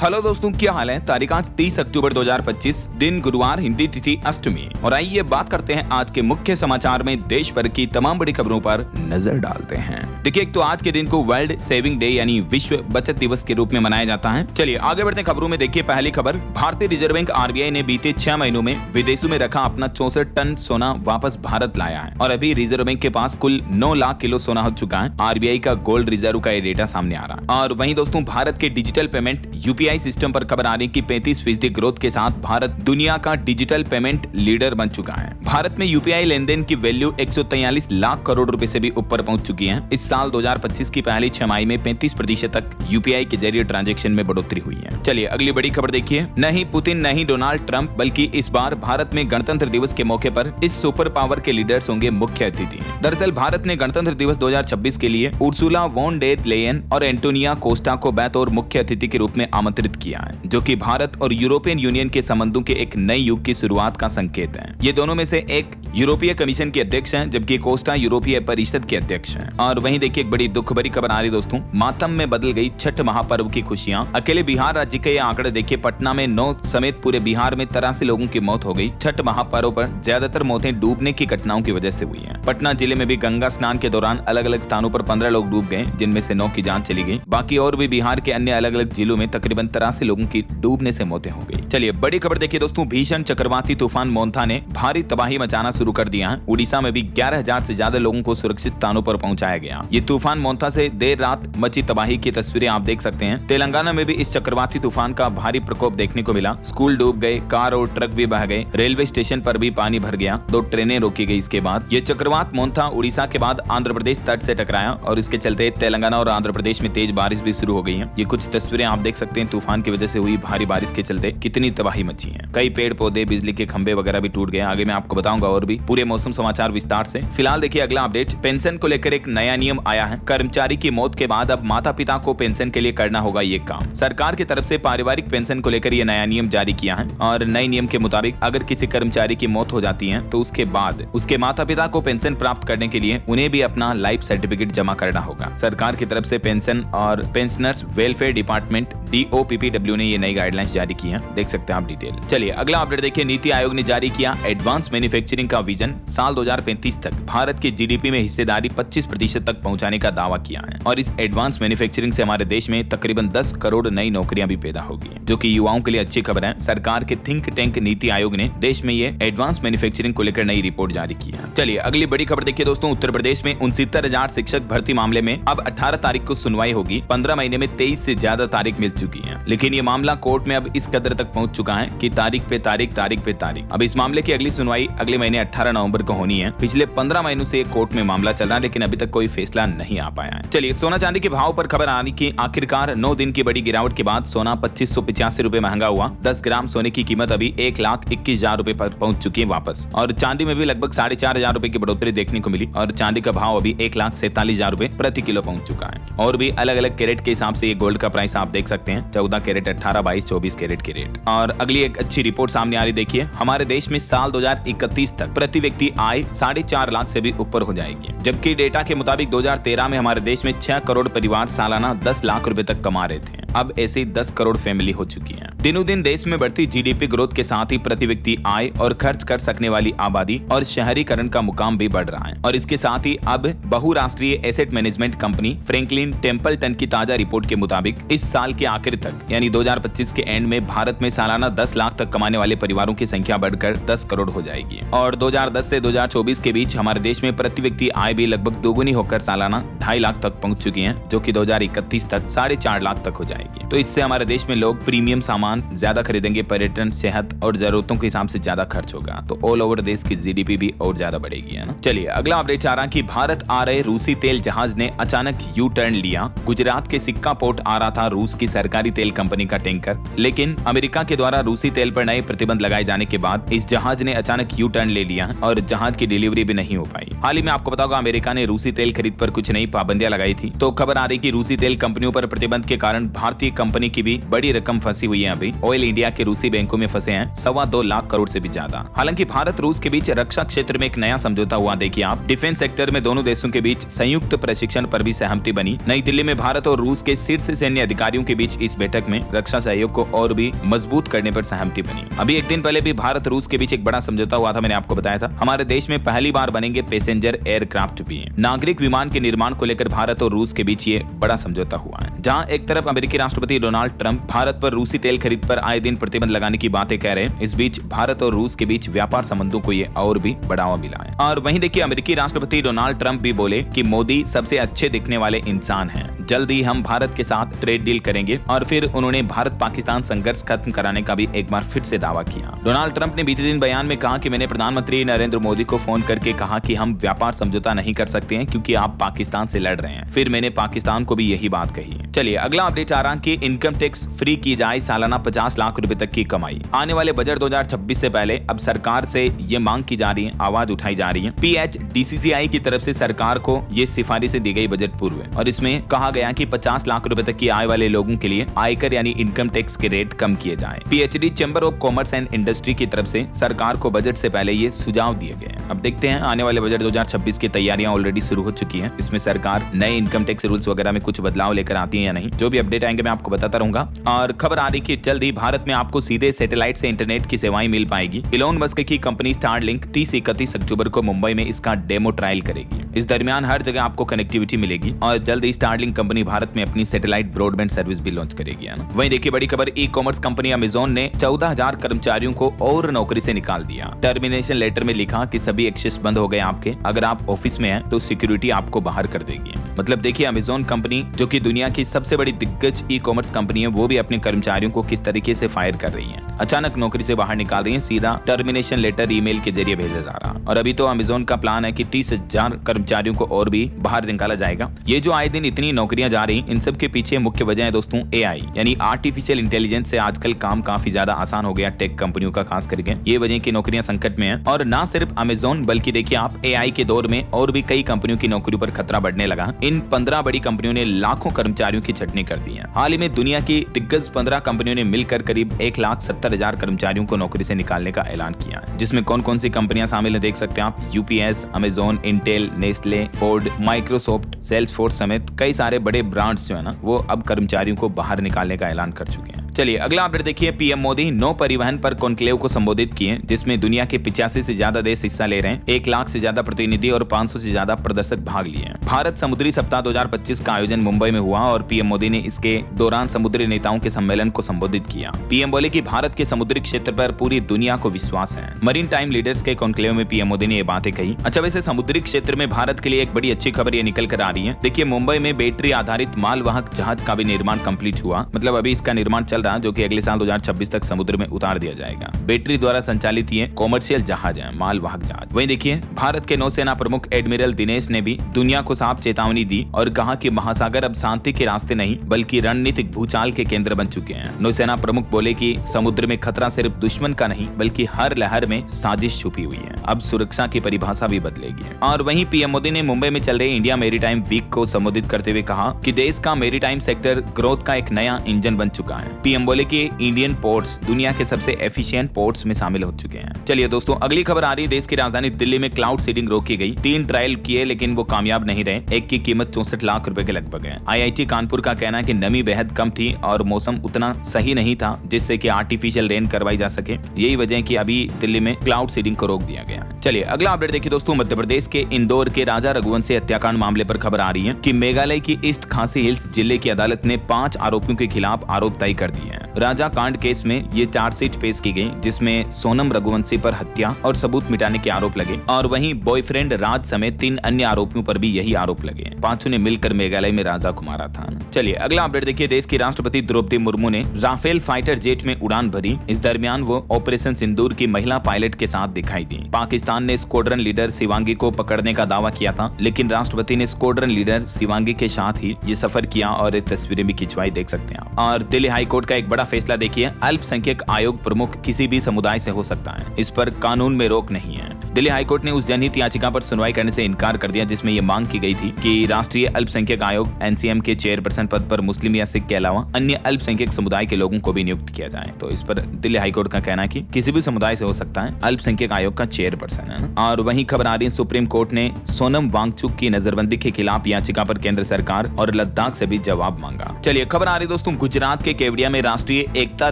Hello दोस्तों, क्या हाल है। तारीख आज 30 अक्टूबर 2025, दिन गुरुवार, हिंदी तिथि अष्टमी। और आइए बात करते हैं आज के मुख्य समाचार में देश भर की तमाम बड़ी खबरों पर नजर डालते हैं। देखिए, एक तो आज के दिन को वर्ल्ड सेविंग डे यानी विश्व बचत दिवस के रूप में मनाया जाता है। चलिए आगे बढ़ते हैं खबरों में। देखिए पहली खबर, भारतीय रिजर्व बैंक आरबीआई ने बीते 6 महीनों में विदेशों में रखा अपना 64 टन सोना वापस भारत लाया है और अभी रिजर्व बैंक के पास कुल 9 लाख किलो सोना हो चुका है। आरबीआई का गोल्ड रिजर्व का ये डेटा सामने आ रहा है। और वहीं दोस्तों, भारत के डिजिटल पेमेंट यूपीआई सिस्टम पर खबर आ रही कि 35% ग्रोथ के साथ भारत दुनिया का डिजिटल पेमेंट लीडर बन चुका है। भारत में यूपीआई लेनदेन की वैल्यू 143 लाख करोड़ रुपए से भी ऊपर पहुंच चुकी है। इस साल 2025 की पहली छमाही में 35% तक यूपीआई के जरिए ट्रांजैक्शन में बढ़ोतरी हुई है। चलिए अगली बड़ी खबर देखिए। नहीं पुतिन, नहीं डोनाल्ड ट्रंप, बल्कि इस बार भारत में गणतंत्र दिवस के मौके पर इस सुपर पावर के लीडर्स होंगे मुख्य अतिथि। दरअसल भारत ने गणतंत्र दिवस 2026 के लिए उर्सुला वॉन डेर लेयन और एंटोनिया कोस्टा को बतौर मुख्य अतिथि के रूप में आमंत्रित किया है, जो कि भारत और यूरोपियन यूनियन के संबंधों के एक नए युग की शुरुआत का संकेत है। ये दोनों में से एक यूरोपीय कमीशन के अध्यक्ष हैं, जबकि कोस्टा यूरोपीय परिषद के अध्यक्ष हैं। और वहीं देखिए एक बड़ी दुख भरी खबर आ रही दोस्तों, मातम में बदल गई छठ महापर्व की खुशियां। अकेले बिहार राज्य के ये आंकड़े देखिए, पटना में 9 समेत पूरे बिहार में 83 लोगों की मौत हो गई। छठ महापर्व पर ज्यादातर मौतें डूबने की घटनाओं की वजह से हुई है। पटना जिले में भी गंगा स्नान के दौरान अलग अलग स्थानों पर 15 लोग डूब गए, जिनमें से 9 की जान चली गई। बाकी और भी बिहार के अन्य अलग अलग जिलों में तकरीबन 83 लोगों की डूबने से मौतें हो गई। चलिए बड़ी खबर देखिए दोस्तों, भीषण चक्रवाती तूफान मोन्था ने भारी तबाही मचाना शुरू कर दिया है। उड़ीसा में भी 11,000 से ज्यादा लोगों को सुरक्षित स्थानों पर पहुंचाया गया। ये तूफान मोन्था से देर रात मची तबाही की तस्वीरें आप देख सकते हैं। तेलंगाना में भी इस चक्रवाती तूफान का भारी प्रकोप देखने को मिला। स्कूल डूब गए, कार और ट्रक भी बह गए, रेलवे स्टेशन पर भी पानी भर गया, 2 ट्रेनें रोकी गई। इसके बाद ये चक्रवात मोन्था उड़ीसा के बाद आंध्र प्रदेश तट से टकराया और इसके चलते तेलंगाना और आंध्र प्रदेश में तेज बारिश भी शुरू हो गई है। ये कुछ तस्वीरें आप देख सकते हैं। तूफान की वजह से हुई भारी बारिश के चलते कितनी तबाही मची है। कई पेड़ पौधे, बिजली के खंभे वगैरह भी टूट गए। आगे मैं आपको बताऊंगा और भी पूरे मौसम समाचार विस्तार से। फिलहाल देखिए अगला अपडेट, पेंशन को लेकर एक नया नियम आया है। कर्मचारी की मौत के बाद अब माता पिता को पेंशन के लिए करना होगा ये काम। सरकार की तरफ से पारिवारिक पेंशन को लेकर ये नया नियम जारी किया है और नए नियम के मुताबिक अगर किसी कर्मचारी की मौत हो जाती है तो उसके बाद उसके माता पिता को पेंशन प्राप्त करने के लिए उन्हें भी अपना लाइफ सर्टिफिकेट जमा करना होगा। सरकार की तरफ से पेंशन और पेंशनर्स वेलफेयर डिपार्टमेंट DOPPW ने ये नई गाइडलाइंस जारी की है। देख सकते हैं आप डिटेल। चलिए अगला अपडेट देखिए, नीति आयोग ने जारी किया एडवांस मैन्युफैक्चरिंग का विजन। साल 2035 तक भारत की जीडीपी में हिस्सेदारी 25% तक पहुंचाने का दावा किया है और इस एडवांस मैन्युफैक्चरिंग से हमारे देश में तकरीबन 10 करोड़ नई नौकरियां भी पैदा होगी, जो कि युवाओं के लिए अच्छी खबर है। सरकार के थिंक टैंक नीति आयोग ने देश में ये एडवांस मैन्युफैक्चरिंग को लेकर नई रिपोर्ट जारी की है। चलिए अगली बड़ी खबर देखिए दोस्तों, उत्तर प्रदेश में 69,000 शिक्षक भर्ती मामले में अब 18 तारीख को सुनवाई होगी। 15 महीने में 23 से ज्यादा तारीख मिल चुकी है, लेकिन ये मामला कोर्ट में अब इस कदर तक पहुंच चुका है कि तारीख पे तारीख पे तारीख। अब इस मामले की अगली सुनवाई अगले महीने 18 नवंबर को होनी है। पिछले 15 महीनों से कोर्ट में मामला चल रहा है, लेकिन अभी तक कोई फैसला नहीं आ पाया है। चलिए सोना चांदी के भाव पर खबर आ रही कि आखिरकार 9 दिन की बड़ी गिरावट के बाद सोना 2585 रुपए महंगा हुआ। 10 ग्राम सोने की कीमत अभी 1,21,000 रुपए पर पहुंच चुकी है वापस। और चांदी में भी लगभग 4,500 रुपए की बढ़ोतरी देखने को मिली और चांदी का भाव अभी 1,47,000 रुपए प्रति किलो पहुंच चुका है। और भी अलग अलग कैरेट के हिसाब से ये गोल्ड का प्राइस आप देख सकते हैं, 14 कैरेट, 18, 22, 24 कैरेट के रेट। और अगली एक अच्छी रिपोर्ट सामने आ रही देखिए, हमारे देश में साल 2031 तक प्रति व्यक्ति आय 4.5 लाख से भी ऊपर हो जाएगी, जबकि डेटा के मुताबिक 2013 में हमारे देश में 6 करोड़ परिवार सालाना 10 लाख रुपए तक कमा रहे थे। अब ऐसे 10 करोड़ फैमिली हो चुकी है। दिनों दिन देश में बढ़ती जीडीपी ग्रोथ के साथ ही प्रति व्यक्ति आय और खर्च कर सकने वाली आबादी और शहरीकरण का मुकाम भी बढ़ रहा है। और इसके साथ ही अब बहुराष्ट्रीय asset management company Franklin Templeton की ताजा रिपोर्ट के मुताबिक इस साल के आखिर तक यानी 2025 के एंड में भारत में सालाना 10 लाख तक कमाने वाले परिवारों की संख्या बढ़कर 10 करोड़ हो जाएगी। और 2010 से 2024 के बीच हमारे देश में प्रति व्यक्ति आय भी लगभग दोगुनी होकर सालाना 2.5 लाख तक पहुंच चुकी है, जो कि 2031 तक 4.5 लाख तक हो जाएगी। तो इससे हमारे देश में लोग प्रीमियम सामान ज्यादा खरीदेंगे, पर्यटन, सेहत और जरूरतों के हिसाब से ज्यादा खर्च होगा, तो ऑल ओवर देश की जीडीपी भी और ज्यादा बढ़ेगी, है ना। चलिए अगला अपडेट आ रहा कि भारत आ रहे रूसी तेल जहाज ने अचानक यू टर्न लिया। गुजरात के सिक्का पोर्ट आ रहा था रूस की सरकारी तेल कंपनी का टैंकर, लेकिन अमेरिका के द्वारा रूसी तेल पर नए प्रतिबंध लगाए जाने के बाद इस जहाज ने अचानक यू टर्न ले लिया और जहाज की डिलीवरी भी नहीं हो पाई। हाल ही में आपको बताऊंगा अमेरिका ने रूसी तेल खरीद पर कुछ नई पाबंदियां लगाई थी, तो खबर आ रही कि रूसी तेल कंपनियों पर प्रतिबंध के कारण भारतीय कंपनी की भी बड़ी रकम फंसी हुई है। अभी ऑयल इंडिया के रूसी बैंकों में फंसे हैं 2.25 लाख करोड़ से भी ज्यादा। हालांकि भारत रूस के बीच रक्षा क्षेत्र में एक नया समझौता हुआ। देखिए आप, डिफेंस सेक्टर में दोनों देशों के बीच संयुक्त प्रशिक्षण पर भी सहमति बनी। नई दिल्ली में भारत और रूस के शीर्ष सैन्य अधिकारियों के बीच बीच इस बैठक में रक्षा सहयोग को और भी मजबूत करने पर सहमति बनी। अभी एक दिन पहले भी भारत रूस के बीच एक बड़ा समझौता हुआ था, मैंने आपको बताया था। हमारे देश में पहली बार बनेंगे पैसेंजर एयरक्राफ्ट भी। नागरिक विमान के निर्माण को लेकर भारत और रूस के बीच ये बड़ा समझौता हुआ है, जहां एक तरफ अमेरिकी राष्ट्रपति डोनाल्ड ट्रंप भारत पर रूसी तेल खरीद पर आए दिन प्रतिबंध लगाने की बातें कह रहे हैं। इस बीच भारत और रूस के बीच व्यापार संबंधों को ये और भी बढ़ावा मिला है। और वहीं देखिए, अमेरिकी राष्ट्रपति डोनाल्ड ट्रंप भी बोले कि मोदी सबसे अच्छे दिखने वाले इंसान हैं, जल्द ही हम भारत के साथ ट्रेड डील करेंगे। और फिर उन्होंने भारत पाकिस्तान संघर्ष खत्म कराने का भी एक बार फिर से दावा किया। डोनाल्ड ट्रंप ने बीते दिन बयान में कहा कि मैंने प्रधानमंत्री नरेंद्र मोदी को फोन करके कहा कि हम व्यापार समझौता नहीं कर सकते हैं क्योंकि आप पाकिस्तान से लड़ रहे हैं। फिर मैंने पाकिस्तान को भी यही बात कही। चलिए अगला अपडेट आ रहा कि इनकम टैक्स फ्री की जाए सालाना 50 लाख रुपए तक की कमाई। आने वाले बजट 2026 से पहले अब सरकार से ये मांग की जा रही है, आवाज उठाई जा रही है। PHDCCI की तरफ से सरकार को ये सिफारिशें दी गई बजट पूर्व, और इसमें कहा गया कि 50 लाख रुपए तक की आय वाले लोगों के लिए आयकर यानी इनकम टैक्स के रेट कम किए जाए। PhD chamber of commerce and industry की तरफ से सरकार को बजट से पहले ये सुझाव दिए गए। अब देखते हैं आने वाले बजट 2026 की तैयारियां ऑलरेडी शुरू हो चुकी हैं। इसमें सरकार नए इनकम टैक्स रूल्स वगैरह में कुछ बदलाव लेकर आती है या नहीं, जो भी अपडेट आएंगे मैं आपको बताता रहूंगा। और खबर आ रही कि जल्द ही भारत में आपको सीधे सैटेलाइट से इंटरनेट की सेवाएं मिल पाएगी। इलोन मस्क की कंपनी स्टारलिंक 30-31 अक्टूबर को मुंबई में इसका डेमो ट्रायल करेगी। इस दरमियान हर जगह आपको कनेक्टिविटी मिलेगी और जल्द ही स्टारलिंक कंपनी भारत में अपनी सैटेलाइट ब्रॉडबैंड सर्विस भी लॉन्च करेगी, है ना। वहीं देखिए बड़ी खबर, ई कॉमर्स कंपनी अमेज़न ने 14,000 कर्मचारियों को और नौकरी से निकाल दिया। टर्मिनेशन लेटर में लिखा कि सभी एक्सेस बंद हो गए आपके, अगर आप ऑफिस में हैं तो सिक्योरिटी आपको बाहर कर देगी। मतलब देखिए अमेज़न कंपनी जो कि दुनिया की सबसे बड़ी दिग्गज ई कॉमर्स कंपनी है, वो भी अपने कर्मचारियों को किस तरीके से फायर कर रही है, अचानक नौकरी से बाहर निकाल रही है। सीधा टर्मिनेशन लेटर ईमेल के जरिए भेजा जा रहा। और अभी तो अमेज़न का प्लान है कि 30,000 कर्मचारियों को और भी बाहर निकाला जाएगा। ये जो आए दिन इतनी नौकरियां जा रही, इन सब के पीछे मुख्य वजह है दोस्तों AI यानी आर्टिफिशियल इंटेलिजेंस से आजकल काम काफी ज्यादा आसान हो गया टेक कंपनियों का, खास करके ये वजह की नौकरियां संकट में हैं। और ना सिर्फ अमेज़न बल्कि देखिए आप AI के दौर में और भी कई कंपनियों की नौकरी पर खतरा बढ़ने लगा। इन 15 बड़ी कंपनियों ने लाखों कर्मचारियों की छटनी कर दी है। हाल ही में दुनिया की दिग्गज 15 कंपनियों ने मिलकर करीब 1,70,000 कर्मचारियों को नौकरी से निकालने का ऐलान किया है, जिसमें कौन कौन सी कंपनियां शामिल है देख सकते हैं आप। UPS, Amazon, Intel, Nestle, Ford, Microsoft, Salesforce समेत कई सारे बड़े ब्रांड्स जो है ना, वो अब कर्मचारियों को बाहर निकालने का ऐलान कर चुके हैं। चलिए अगला अपडेट देखिए, पीएम मोदी नौ परिवहन पर कॉन्क्लेव को संबोधित किए, जिसमें दुनिया के 85 से ज्यादा देश हिस्सा ले रहे हैं। 1 लाख से ज्यादा प्रतिनिधि और 500 से ज्यादा प्रदर्शक भाग लिए हैं। भारत समुद्री सप्ताह 2025 का आयोजन मुंबई में हुआ और पीएम मोदी ने इसके दौरान समुद्री नेताओं के सम्मेलन को संबोधित किया। पीएम बोले कि भारत के समुद्री क्षेत्र पर पूरी दुनिया को विश्वास है। मरीन टाइम लीडर्स के कॉन्क्लेव में पीएम मोदी ने ये बातें कही। अच्छा, वैसे समुद्री क्षेत्र में भारत के लिए एक बड़ी अच्छी खबर ये निकल कर आ रही है। देखिए मुंबई में बैटरी आधारित मालवाहक जहाज का भी निर्माण कंप्लीट हुआ, मतलब अभी इसका निर्माण चल रहा है, जो कि अगले साल 2026 तक समुद्र में उतार दिया जाएगा। बैटरी द्वारा संचालित ये कॉमर्शियल जहाज है, मालवाहक जहाज। वहीं देखिए भारत के नौसेना प्रमुख एडमिरल दिनेश ने भी दुनिया को साफ चेतावनी दी और कहा कि महासागर अब शांति के रास्ते नहीं बल्कि रणनीतिक भूचाल के केंद्र बन चुके हैं। नौसेना प्रमुख बोले कि समुद्र में खतरा सिर्फ दुश्मन का नहीं बल्कि हर लहर में साजिश छुपी हुई है। अब सुरक्षा की परिभाषा भी बदलेगी। और वहीं पीएम मोदी ने मुंबई में चल रहे इंडिया मेरीटाइम वीक को संबोधित करते हुए कहा कि देश का मेरीटाइम सेक्टर ग्रोथ का एक नया इंजन बन चुका है। पीएम बोले कि इंडियन पोर्ट्स दुनिया के सबसे एफिशिएंट पोर्ट्स में शामिल हो चुके हैं। चलिए दोस्तों अगली खबर आ रही है, देश की राजधानी दिल्ली में क्लाउड सीडिंग रोकी गई। 3 ट्रायल किए लेकिन वो कामयाब नहीं रहे। एक की कीमत 64 लाख रुपए के लगभग है। IIT कानपुर का कहना है कि नमी बेहद कम थी और मौसम उतना सही नहीं था जिससे कि आर्टिफिशियल रेन करवाई जा सके। यही वजह है कि अभी दिल्ली में क्लाउड सीडिंग को रोक दिया गया। चलिए अगला अपडेट देखिए दोस्तों, मध्य प्रदेश के इंदौर के राजा रघुवंशी हत्याकांड मामले पर खबर आ रही है कि मेघालय की ईस्ट खासी हिल्स जिले की अदालत ने 5 आरोपियों के खिलाफ आरोप तय कर दिए हैं। राजा कांड केस में ये चार्जशीट पेश की गई जिसमें सोनम रघुवंशी पर हत्या और सबूत मिटाने के आरोप लगे और वहीं बॉयफ्रेंड राज समेत 3 अन्य आरोपियों पर भी यही आरोप लगे। 5 ने मिलकर मेघालय में राजा को मारा था। चलिए अगला अपडेट देखिए, देश की राष्ट्रपति द्रौपदी मुर्मू ने राफेल फाइटर जेट में उड़ान भरी। इस दरमियान वो ऑपरेशन सिंदूर की महिला पायलट के साथ दिखाई दी। पाकिस्तान ने स्क्वाड्रन लीडर शिवांगी को पकड़ने का दावा किया था, लेकिन राष्ट्रपति ने स्क्वाड्रन लीडर शिवांगी के साथ ही ये सफर किया और तस्वीरें भी खिंचवाई, देख सकते हैं आप। और दिल्ली हाईकोर्ट का एक बड़ा बड़ा फैसला देखिए, अल्पसंख्यक आयोग प्रमुख किसी भी समुदाय से हो सकता है, इस पर कानून में रोक नहीं है। दिल्ली हाईकोर्ट ने उस जनहित याचिका पर सुनवाई करने से इनकार कर दिया जिसमें यह मांग की गई थी कि राष्ट्रीय अल्पसंख्यक आयोग एनसीएम के चेयरपर्सन पद पर मुस्लिम या सिख के अलावा अन्य अल्पसंख्यक समुदाय के लोगों को भी नियुक्त किया जाए। तो इस पर दिल्ली हाईकोर्ट का कहना है कि किसी भी समुदाय से हो सकता है, अल्पसंख्यक आयोग का चेयरपर्सन है। और वहीं खबर आ रही है, सुप्रीम कोर्ट ने सोनम वांगचुक की नजरबंदी के खिलाफ याचिका पर केंद्र सरकार और लद्दाख से भी जवाब मांगा। चलिए खबर आ रही दोस्तों, गुजरात के केवड़िया में राष्ट्रीय एकता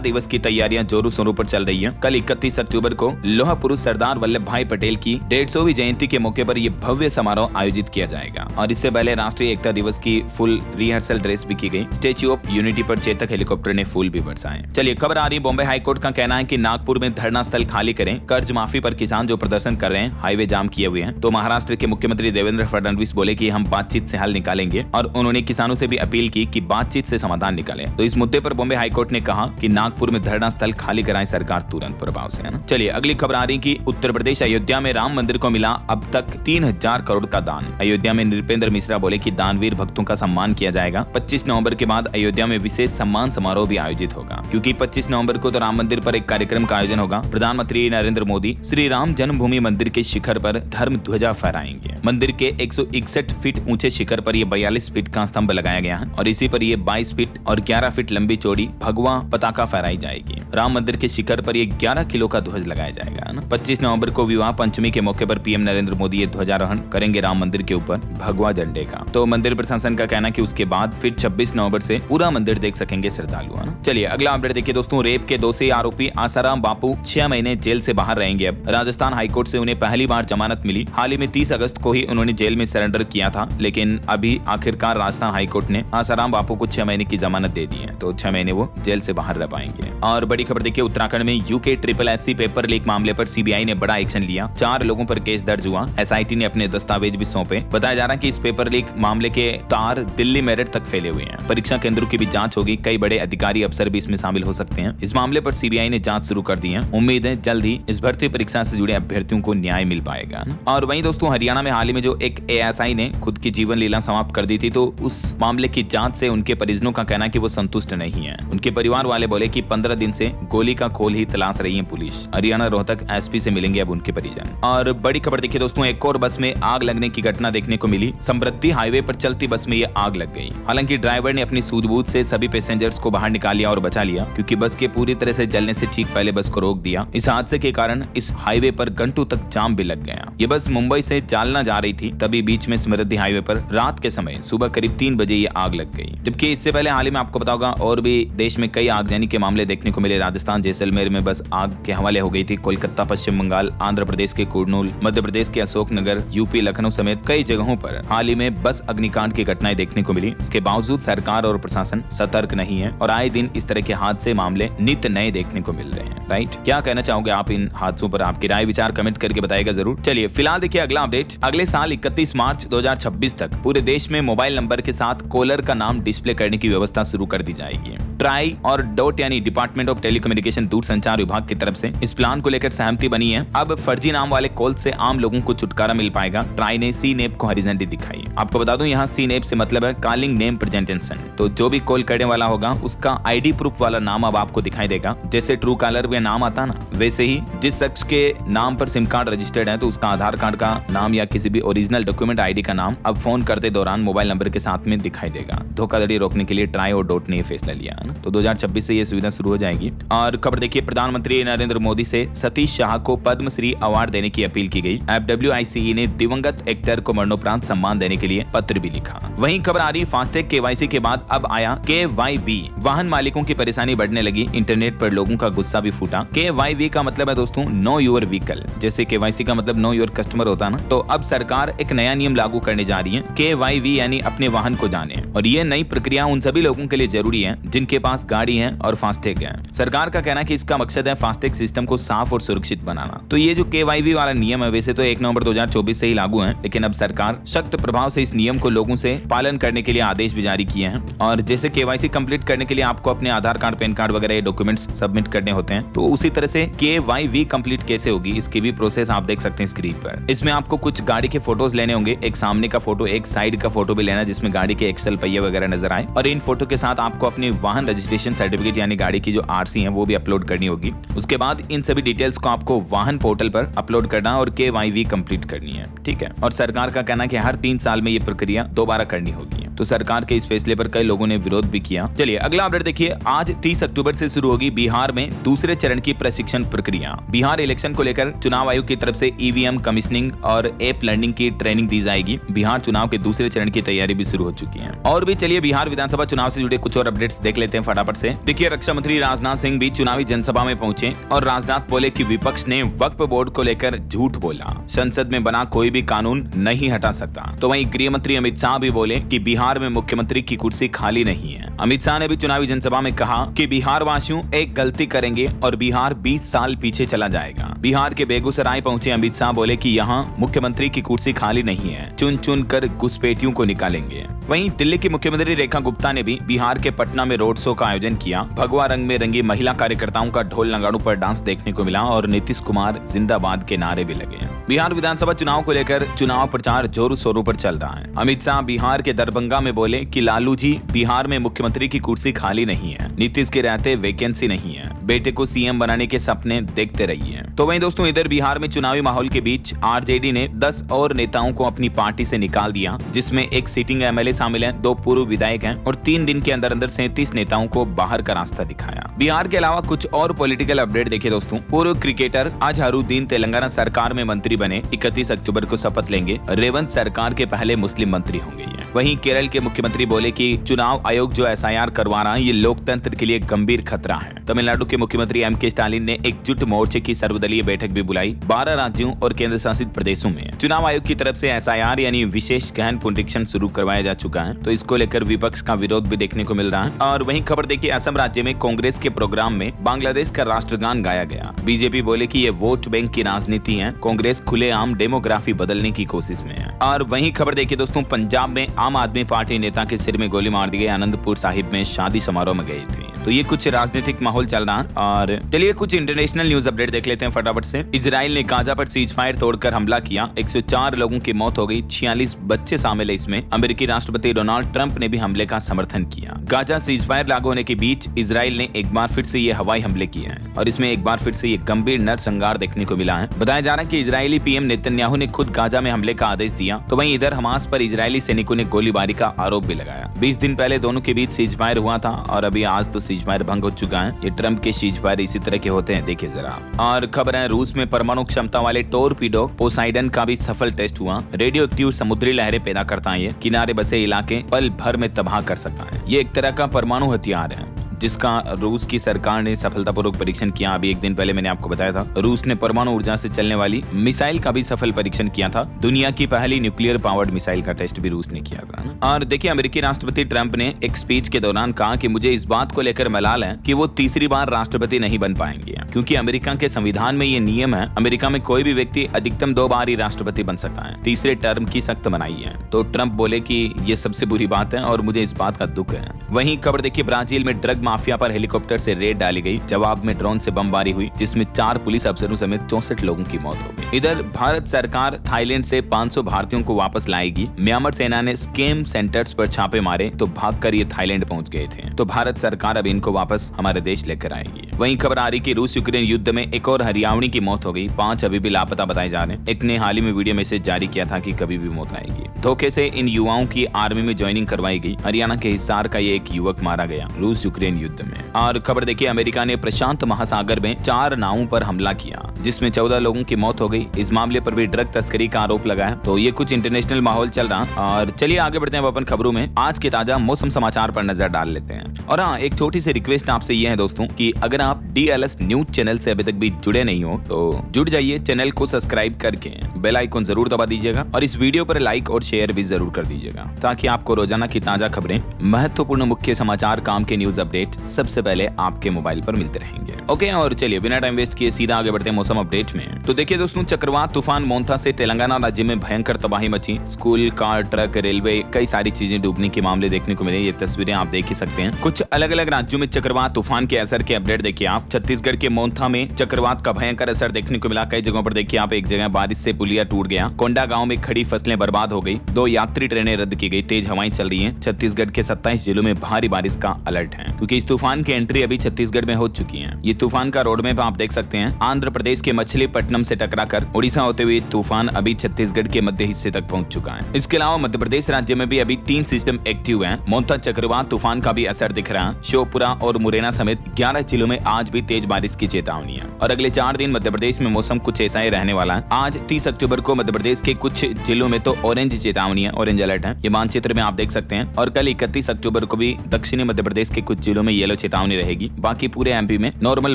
दिवस की तैयारियां जोरों शोरों पर चल रही है। कल 31 अक्टूबर को लौह पुरुष सरदार वल्लभ भाई पटेल की 150वीं जयंती के मौके पर यह भव्य समारोह आयोजित किया जाएगा और इससे पहले राष्ट्रीय एकता दिवस की फुल रिहर्सल ड्रेस भी की गई। स्टेच्यू ऑफ यूनिटी पर चेतक हेलीकॉप्टर ने फूल भी बरसाए। चलिए खबर आ रही है, बॉम्बे हाईकोर्ट का कहना है कि नागपुर में धरना स्थल खाली करें, कर्ज माफी पर किसान जो प्रदर्शन कर रहे हैं, हाईवे जाम किए हुए हैं। तो महाराष्ट्र के मुख्यमंत्री देवेंद्र फडणवीस बोले कि हम बातचीत से हल निकालेंगे और उन्होंने किसानों से भी अपील की कि बातचीत से समाधान निकालें। तो इस मुद्दे पर बॉम्बे हाईकोर्ट ने कहा कि नागपुर में धरना स्थल खाली कराए सरकार तुरंत प्रभाव से, है ना। चलिए अगली खबर आ रही कि उत्तर प्रदेश अयोध्या में राम मंदिर को मिला अब तक 3000 करोड़ का दान। अयोध्या में नृपेंद्र मिश्रा बोले कि दानवीर भक्तों का सम्मान किया जाएगा। 25 नवंबर के बाद अयोध्या में विशेष सम्मान समारोह भी आयोजित होगा, क्योंकि 25 नवंबर को तो राम मंदिर पर एक कार्यक्रम का आयोजन होगा। प्रधानमंत्री नरेंद्र मोदी श्री राम जन्मभूमि मंदिर के शिखर पर धर्म ध्वजा फहराएंगे। मंदिर के 161 फीट ऊंचे शिखर पर यह 42 फीट का स्तंभ लगाया गया है और इसी पर यह 22 फीट और 11 फीट लंबी चौड़ी भगवा पताका फहराई जाएगी। राम मंदिर के शिखर पर यह 11 किलो का ध्वज लगाया जाएगा, है ना। 25 नवंबर को विवाह पंचमी के मौके पर पीएम नरेंद्र मोदी ये ध्वजारोहण करेंगे राम मंदिर के ऊपर भगवा झंडे का। तो मंदिर प्रशासन का कहना कि उसके बाद फिर 26 नवंबर से पूरा मंदिर देख सकेंगे श्रद्धालु, है ना। चलिए अगला अपडेट देखिए दोस्तों, रेप के दोषी आरोपी आसाराम बापू 6 महीने जेल से बाहर रहेंगे। अब राजस्थान हाईकोर्ट से उन्हें पहली बार जमानत मिली। हाल ही में 30 अगस्त को ही उन्होंने जेल में सरेंडर किया था, लेकिन अभी आखिरकार राजस्थान हाईकोर्ट ने आसाराम बापू को 6 महीने की जमानत दे दी है, तो 6 महीने वो जेल से बाहर रह पाएंगे। और बड़ी खबर देखिए, उत्तराखंड में यूके SSSC पेपर लीक मामले पर सीबीआई ने बड़ा एक्शन लिया। 4 लोगों पर केस दर्ज हुआ। एसआईटी ने अपने दस्तावेज भी सौंपे। बताया जा रहा है कि इस पेपर लीक मामले के तार दिल्ली मेरठ तक फैले हुए हैं। परीक्षा केंद्रों की भी जांच होगी, कई बड़े अधिकारी अफसर भी इसमें शामिल हो सकते हैं। इस मामले पर सीबीआई ने जांच शुरू कर दी है। उम्मीद है जल्द ही इस भर्ती परीक्षा से जुड़े अभ्यर्थियों को न्याय मिल पाएगा। और वहीं दोस्तों, हरियाणा में हाल ही में जो एक एएसआई ने खुद की जीवन लीला समाप्त कर दी थी, तो उस मामले की जांच से उनके परिजनों का कहना है कि वो संतुष्ट नहीं है। उनके परिवार वाले बोले कि 15 दिन से गोली का खोल ही तलाश रही है पुलिस। हरियाणा रोहतक एसपी से मिलेंगे अब उनके परिजन। और बड़ी खबर देखिए दोस्तों, एक और बस में आग लगने की घटना देखने को मिली। समृद्धि हाईवे पर चलती बस में यह आग लग गई। हालांकि ड्राइवर ने अपनी सूझबूझ से सभी पैसेंजर्स को बाहर निकाल लिया और बचा लिया, क्योंकि बस के पूरी तरह से जलने से ठीक पहले बस को रोक दिया। इस हादसे के कारण इस हाईवे पर घंटों तक जाम भी लग गया। ये बस मुंबई से जालना जा रही थी, तभी बीच में समृद्धि हाईवे पर रात के समय सुबह करीब 3 बजे ये आग लग गई। जबकि इससे पहले हाल ही में आपको बताऊंगा और भी देश में कई आगजनी के मामले देखने को मिले। राजस्थान जैसलमेर में बस आग के हवाले हो गई थी। कोलकाता, पश्चिम बंगाल, आंध्र प्रदेश के कुर्नूल, मध्य प्रदेश के अशोकनगर, यूपी लखनऊ समेत कई जगहों पर हाल ही में बस अग्निकांड की घटनाएं देखने को मिली। इसके बावजूद सरकार और प्रशासन सतर्क नहीं है और आए दिन इस तरह के हादसे मामले नित्य नए देखने को मिल रहे हैं। राइट, क्या कहना चाहोगे आप इन हादसों पर? आपकी राय विचार कमेंट करके बताएगा जरूर। चलिए फिलहाल देखिए अगला अपडेट। अगले साल 31 मार्च 2026 तक पूरे देश में मोबाइल नंबर के साथ कॉलर का नाम डिस्प्ले करने की व्यवस्था शुरू कर दी जाएगी। ट्राई और डॉट यानी डिपार्टमेंट ऑफ टेलीकम्युनिकेशन दूरसंचार विभाग की तरफ से इस प्लान को लेकर सहमति बनी है। अब फर्जी नाम वाले कॉल से आम लोगों को छुटकारा मिल पाएगा। ट्राई ने सी नेप को हरी झंडी दिखाई। आपको बता दूं, यहाँ सी नेप से मतलब है कॉलिंग नेम प्रेजेंटेशन। तो जो भी कॉल करने वाला होगा उसका आईडी प्रूफ वाला नाम अब आपको दिखाई देगा। जैसे ट्रू कॉलर में नाम आता ना, वैसे ही जिस शख्स के नाम पर सिम कार्ड रजिस्टर्ड है तो उसका आधार कार्ड का नाम या किसी भी ओरिजिनल डॉक्यूमेंट आईडी का नाम अब फोन करते दौरान मोबाइल नंबर के साथ में दिखाई देगा। धोखाधड़ी रोकने के लिए ट्राई और डॉट ने ये फैसला लिया है ना। तो 2026 से ये सुविधा शुरू हो जाएगी। और खबर देखिए, प्रधानमंत्री नरेंद्र मोदी से सतीश शाह को पद्मश्री अवार्ड देने की अपील की गई। FWICE ने दिवंगत एक्टर को मरणोपरांत सम्मान देने के लिए पत्र भी लिखा। वहीं खबर आ रही, फास्टैग KYC के बाद अब आया KYV। वाहन मालिकों की परेशानी बढ़ने लगी। इंटरनेट पर लोगों का गुस्सा भी फूटा। KYV का मतलब है दोस्तों नो योर व्हीकल। जैसे KYC का मतलब नो योर कस्टमर होता ना, तो अब सरकार एक नया नियम लागू करने जा रही है। KYV यानी अपने वाहन को जाने। और ये नई प्रक्रिया उन सभी लोगों के लिए जरूरी है जिनके पास गाड़ी है और फास्टैग है। सरकार का कहना है कि इसका मकसद है फास्टैग सिस्टम को साफ और सुरक्षित बनाना। तो ये जो KYV वाला नियम है वैसे तो 1 नवंबर 2024 से ही लागू है, लेकिन अब सरकार सख्त प्रभाव से इस नियम को लोगों से पालन करने के लिए आदेश भी जारी किए हैं। और जैसे KYC कंप्लीट करने के लिए आपको अपने आधार कार्ड, पैन कार्ड वगैरह डॉक्यूमेंट्स सबमिट करने होते हैं, तो उसी तरह से KYV कंप्लीट कैसे होगी इसकी भी प्रोसेस आप देख सकते हैं स्क्रीन पर। इसमें आपको कुछ गाड़ी के फोटोज लेने होंगे, एक सामने का फोटो, एक साइड का फोटो भी लेना जिसमें गाड़ी के एक्सल पहिए वगैरह नजर आए। और इन फोटो के साथ आपको अपनी वाहन रजिस्ट्रेशन सर्टिफिकेट यानी गाड़ी की जो आरसी है वो भी अपलोड करनी होगी। उसके बाद इन सभी डिटेल्स को आपको वाहन पोर्टल पर अपलोड करना और KYV कंप्लीट करनी है, ठीक है। और सरकार का कहना है कि हर 3 साल में ये प्रक्रिया दोबारा करनी होगी। तो सरकार के इस फैसले पर कई लोगों ने विरोध भी किया। चलिए अगला अपडेट देखिए। आज 30 अक्टूबर से शुरू होगी बिहार में दूसरे चरण की प्रशिक्षण प्रक्रिया। बिहार इलेक्शन को लेकर चुनाव आयोग की तरफ से EVM कमीशनिंग और ऐप लर्निंग की ट्रेनिंग दी जाएगी। बिहार चुनाव के दूसरे चरण की तैयारी भी शुरू हो चुकी है। और भी चलिए बिहार विधानसभा चुनाव से जुड़े कुछ और अपडेट्स देख लेते हैं फटाफट से। देखिए रक्षा मंत्री राजनाथ सिंह भी चुनावी जनसभा में पहुंचे और राजनाथ बोले कि विपक्ष ने वक्फ बोर्ड को लेकर झूठ बोला, संसद में बना कोई भी कानून नहीं हटा सकता। तो वहीं गृह मंत्री अमित शाह भी बोले कि बिहार में मुख्यमंत्री की कुर्सी खाली नहीं है। अमित शाह ने भी चुनावी जनसभा में कहा कि बिहार वासियों एक गलती करेंगे और बिहार 20 साल पीछे चला जाएगा। बिहार के बेगूसराय पहुंचे अमित शाह बोले कि यहाँ मुख्यमंत्री की कुर्सी खाली नहीं है, चुन चुन कर घुसपैठियों को निकालेंगे। वहीं दिल्ली की मुख्यमंत्री रेखा गुप्ता ने भी बिहार के पटना में रोड शो का आयोजन किया। भगवा रंग में रंगी महिला कार्यकर्ताओं का ढोल नगाड़ों पर डांस देखने को मिला और नीतीश कुमार जिंदाबाद के नारे भी लगे। बिहार विधानसभा चुनाव को लेकर चुनाव प्रचार जोरों शोरों पर चल रहा है। अमित शाह बिहार के दरभंगा में बोले कि लालू जी बिहार में मुख्यमंत्री की कुर्सी खाली नहीं है, नीतीश के रहते वैकेंसी नहीं है, बेटे को CM बनाने के सपने देखते रहिए। तो वहीं दोस्तों इधर बिहार में चुनावी माहौल के बीच RJD ने 10 और नेताओं को अपनी पार्टी से निकाल दिया, जिसमें एक सिटिंग MLA शामिल है, 2 पूर्व विधायक हैं और 3 दिन के अंदर 37 नेताओं को बाहर का रास्ता दिखाया। बिहार के अलावा कुछ और पॉलिटिकल अपडेट देखिए दोस्तों। पूर्व क्रिकेटर अजहरुद्दीन तेलंगाना सरकार में मंत्री बने। 31 अक्टूबर को शपथ लेंगे। रेवंत सरकार के पहले मुस्लिम मंत्री होंगे। वहीं केरल के मुख्यमंत्री बोले कि चुनाव आयोग जो SIR करवा रहा है ये लोकतंत्र के लिए गंभीर खतरा है। तमिलनाडु के मुख्यमंत्री MK स्टालिन ने एकजुट मोर्चे की सर्वदलीय बैठक भी बुलाई। 12 राज्यों और केंद्र शासित प्रदेशों में चुनाव आयोग की तरफ से SIR यानी विशेष गहन पुनरीक्षण शुरू करवाया जा चुका है। तो इसको लेकर विपक्ष का विरोध भी देखने को मिल रहा है। और वहीं खबर देखिए असम राज्य में कांग्रेस के प्रोग्राम में बांग्लादेश का राष्ट्रगान गाया गया। बीजेपी बोले कि ये वोट बैंक की राजनीति है, कांग्रेस खुलेआम डेमोग्राफी बदलने की कोशिश में है। और वहीं खबर देखिए दोस्तों पंजाब में आम आदमी पार्टी नेता के सिर में गोली मार दी गई। आनंदपुर साहिब में शादी समारोह में गई थी। तो ये कुछ राजनीतिक माहौल चल रहा है। और चलिए कुछ इंटरनेशनल न्यूज अपडेट देख लेते हैं फटाफट से। इजराइल ने गाजा पर सीज फायर तोड़कर हमला किया। 104 लोगों की मौत हो गई, 46 बच्चे शामिल है इसमें। अमेरिकी राष्ट्रपति डोनाल्ड ट्रंप ने भी हमले का समर्थन किया। गाजा सीज फायर लागू होने के बीच इजराइल ने एक बार फिर से ये हवाई हमले किए हैं और इसमें एक बार फिर से ये गंभीर नरसंहार देखने को मिला है। बताया जा रहा है कि इजरायली PM नेतन्याहू ने खुद गाजा में हमले का आदेश दिया। तो वहीं इधर हमास पर इजरायली सैनिकों ने गोलीबारी का आरोप भी लगाया। 20 दिन पहले दोनों के बीच सीज फायर हुआ था और अभी आज तो सीज फायर भंग हो चुका है। ये ट्रंप के सीज फायर इसी तरह के होते हैं, देखिए जरा। और खबर है रूस में परमाणु क्षमता वाले टोरपीडो पोसाइडन का भी सफल टेस्ट हुआ। रेडियो एक्टिव समुद्री लहरें पैदा करता है, ये किनारे बसे इलाके पल भर में तबाह कर सकता है। ये एक तरह का परमाणु हथियार है जिसका रूस की सरकार ने सफलतापूर्वक परीक्षण किया। अभी एक दिन पहले मैंने आपको बताया था रूस ने परमाणु ऊर्जा से चलने वाली मिसाइल का भी सफल परीक्षण किया था। दुनिया की पहली न्यूक्लियर पावर्ड मिसाइल का टेस्ट भी रूस ने किया था। और देखिए अमेरिकी राष्ट्रपति ट्रंप ने एक स्पीच के दौरान कहा कि मुझे इस बात को लेकर मलाल है कि वो तीसरी बार राष्ट्रपति नहीं बन पाएंगे, क्योंकि अमेरिका के संविधान में ये नियम है, अमेरिका में कोई भी व्यक्ति अधिकतम 2 बार ही राष्ट्रपति बन सकता है। तीसरे टर्म की सख्त मनाही है। तो ट्रंप बोले कि ये सबसे बुरी बात है और मुझे इस बात का दुख है। वहीं खबर देखिए ब्राजील में ड्रग माफिया पर हेलीकॉप्टर से रेड डाली गई। जवाब में ड्रोन से बमबारी हुई जिसमें 4 पुलिस अफसरों समेत 64 लोगों की मौत हो गई। इधर भारत सरकार थाईलैंड से 500 भारतीयों को वापस लाएगी। म्यांमार सेना ने स्कैम सेंटर्स पर छापे मारे तो भागकर ये थाईलैंड पहुंच गए थे। तो भारत सरकार अब इनको वापस हमारे देश लेकर आएगी। वहीं खबर आ रही कि रूस यूक्रेन युद्ध में एक और हरियाणवी की मौत हो गई। 5 अभी भी लापता बताए जा रहे हैं। एक ने हाल ही में वीडियो मैसेज जारी किया था कि कभी भी मौत आएगी। धोखे से इन युवाओं की आर्मी में ज्वाइनिंग करवाई गई। हरियाणा के हिसार का ये एक युवक मारा गया रूस यूक्रेन युद्ध में। और खबर देखिए अमेरिका ने प्रशांत महासागर में 4 नावों पर हमला किया जिसमें 14 लोगों की मौत हो गई। इस मामले पर भी ड्रग तस्करी का आरोप लगा है। तो ये कुछ इंटरनेशनल माहौल चल रहा। और चलिए आगे बढ़ते हैं अपन खबरों में। आज के ताजा मौसम समाचार पर नजर डाल लेते हैं। और हाँ, एक छोटी सी रिक्वेस्ट आपसे ये है दोस्तों कि अगर आप DLS न्यूज चैनल से अभी तक भी जुड़े नहीं हो तो जुड़ जाइए। चैनल को सब्सक्राइब करके बेल आइकन जरूर दबा दीजिएगा और इस वीडियो पर लाइक और शेयर भी जरूर कर दीजिएगा ताकि आपको रोजाना की ताजा खबरें, महत्वपूर्ण मुख्य समाचार, काम के न्यूज अपडेट सबसे पहले आपके मोबाइल पर मिलते रहेंगे। ओके, और चलिए बिना टाइम वेस्ट किए सीधा आगे बढ़ते हैं मौसम अपडेट में। तो देखिए दोस्तों, चक्रवात तूफान मोंथा से तेलंगाना राज्य में भयंकर तबाही मची। स्कूल, कार, ट्रक, रेलवे, कई सारी चीजें डूबने के मामले देखने को मिले। ये तस्वीरें आप देख ही सकते हैं। कुछ अलग अलग राज्यों में चक्रवात तूफान के असर के अपडेट देखिए आप। छत्तीसगढ़ के मोंथा में चक्रवात का भयंकर असर देखने को मिला। कई जगहों पर देखिए आप, एक जगह बारिश से पुलिया टूट गया। कोंडा गांव में खड़ी फसलें बर्बाद हो गई। 2 यात्री ट्रेनें रद्द की गई। तेज हवाएं चल रही हैं। छत्तीसगढ़ के 27 जिलों में भारी बारिश का अलर्ट है क्योंकि क्योंकि इस तूफान की एंट्री अभी छत्तीसगढ़ में हो चुकी है। ये तूफान का रोड मैप आप देख सकते हैं। आंध्र प्रदेश के मछलीपट्टनम से टकराकर उड़ीसा होते हुए तूफान अभी छत्तीसगढ़ के मध्य हिस्से तक पहुंच चुका है। इसके अलावा मध्य प्रदेश राज्य में भी अभी 3 सिस्टम एक्टिव हैं। मोंथा चक्रवात तूफान का भी असर दिख रहा है। श्योपुरा और मुरैना समेत 11 जिलों में आज भी तेज बारिश की चेतावनी है और अगले 4 दिन मध्य प्रदेश में मौसम कुछ ऐसा ही रहने वाला है। आज 30 अक्टूबर को मध्य प्रदेश के कुछ जिलों में तो ऑरेंज चेतावनी है, ऑरेंज अलर्ट है, ये मानचित्र में आप देख सकते हैं। और कल 31 अक्टूबर को भी दक्षिणी मध्य प्रदेश के कुछ जिलों में येलो चेतावनी रहेगी। बाकी पूरे एमपी में नॉर्मल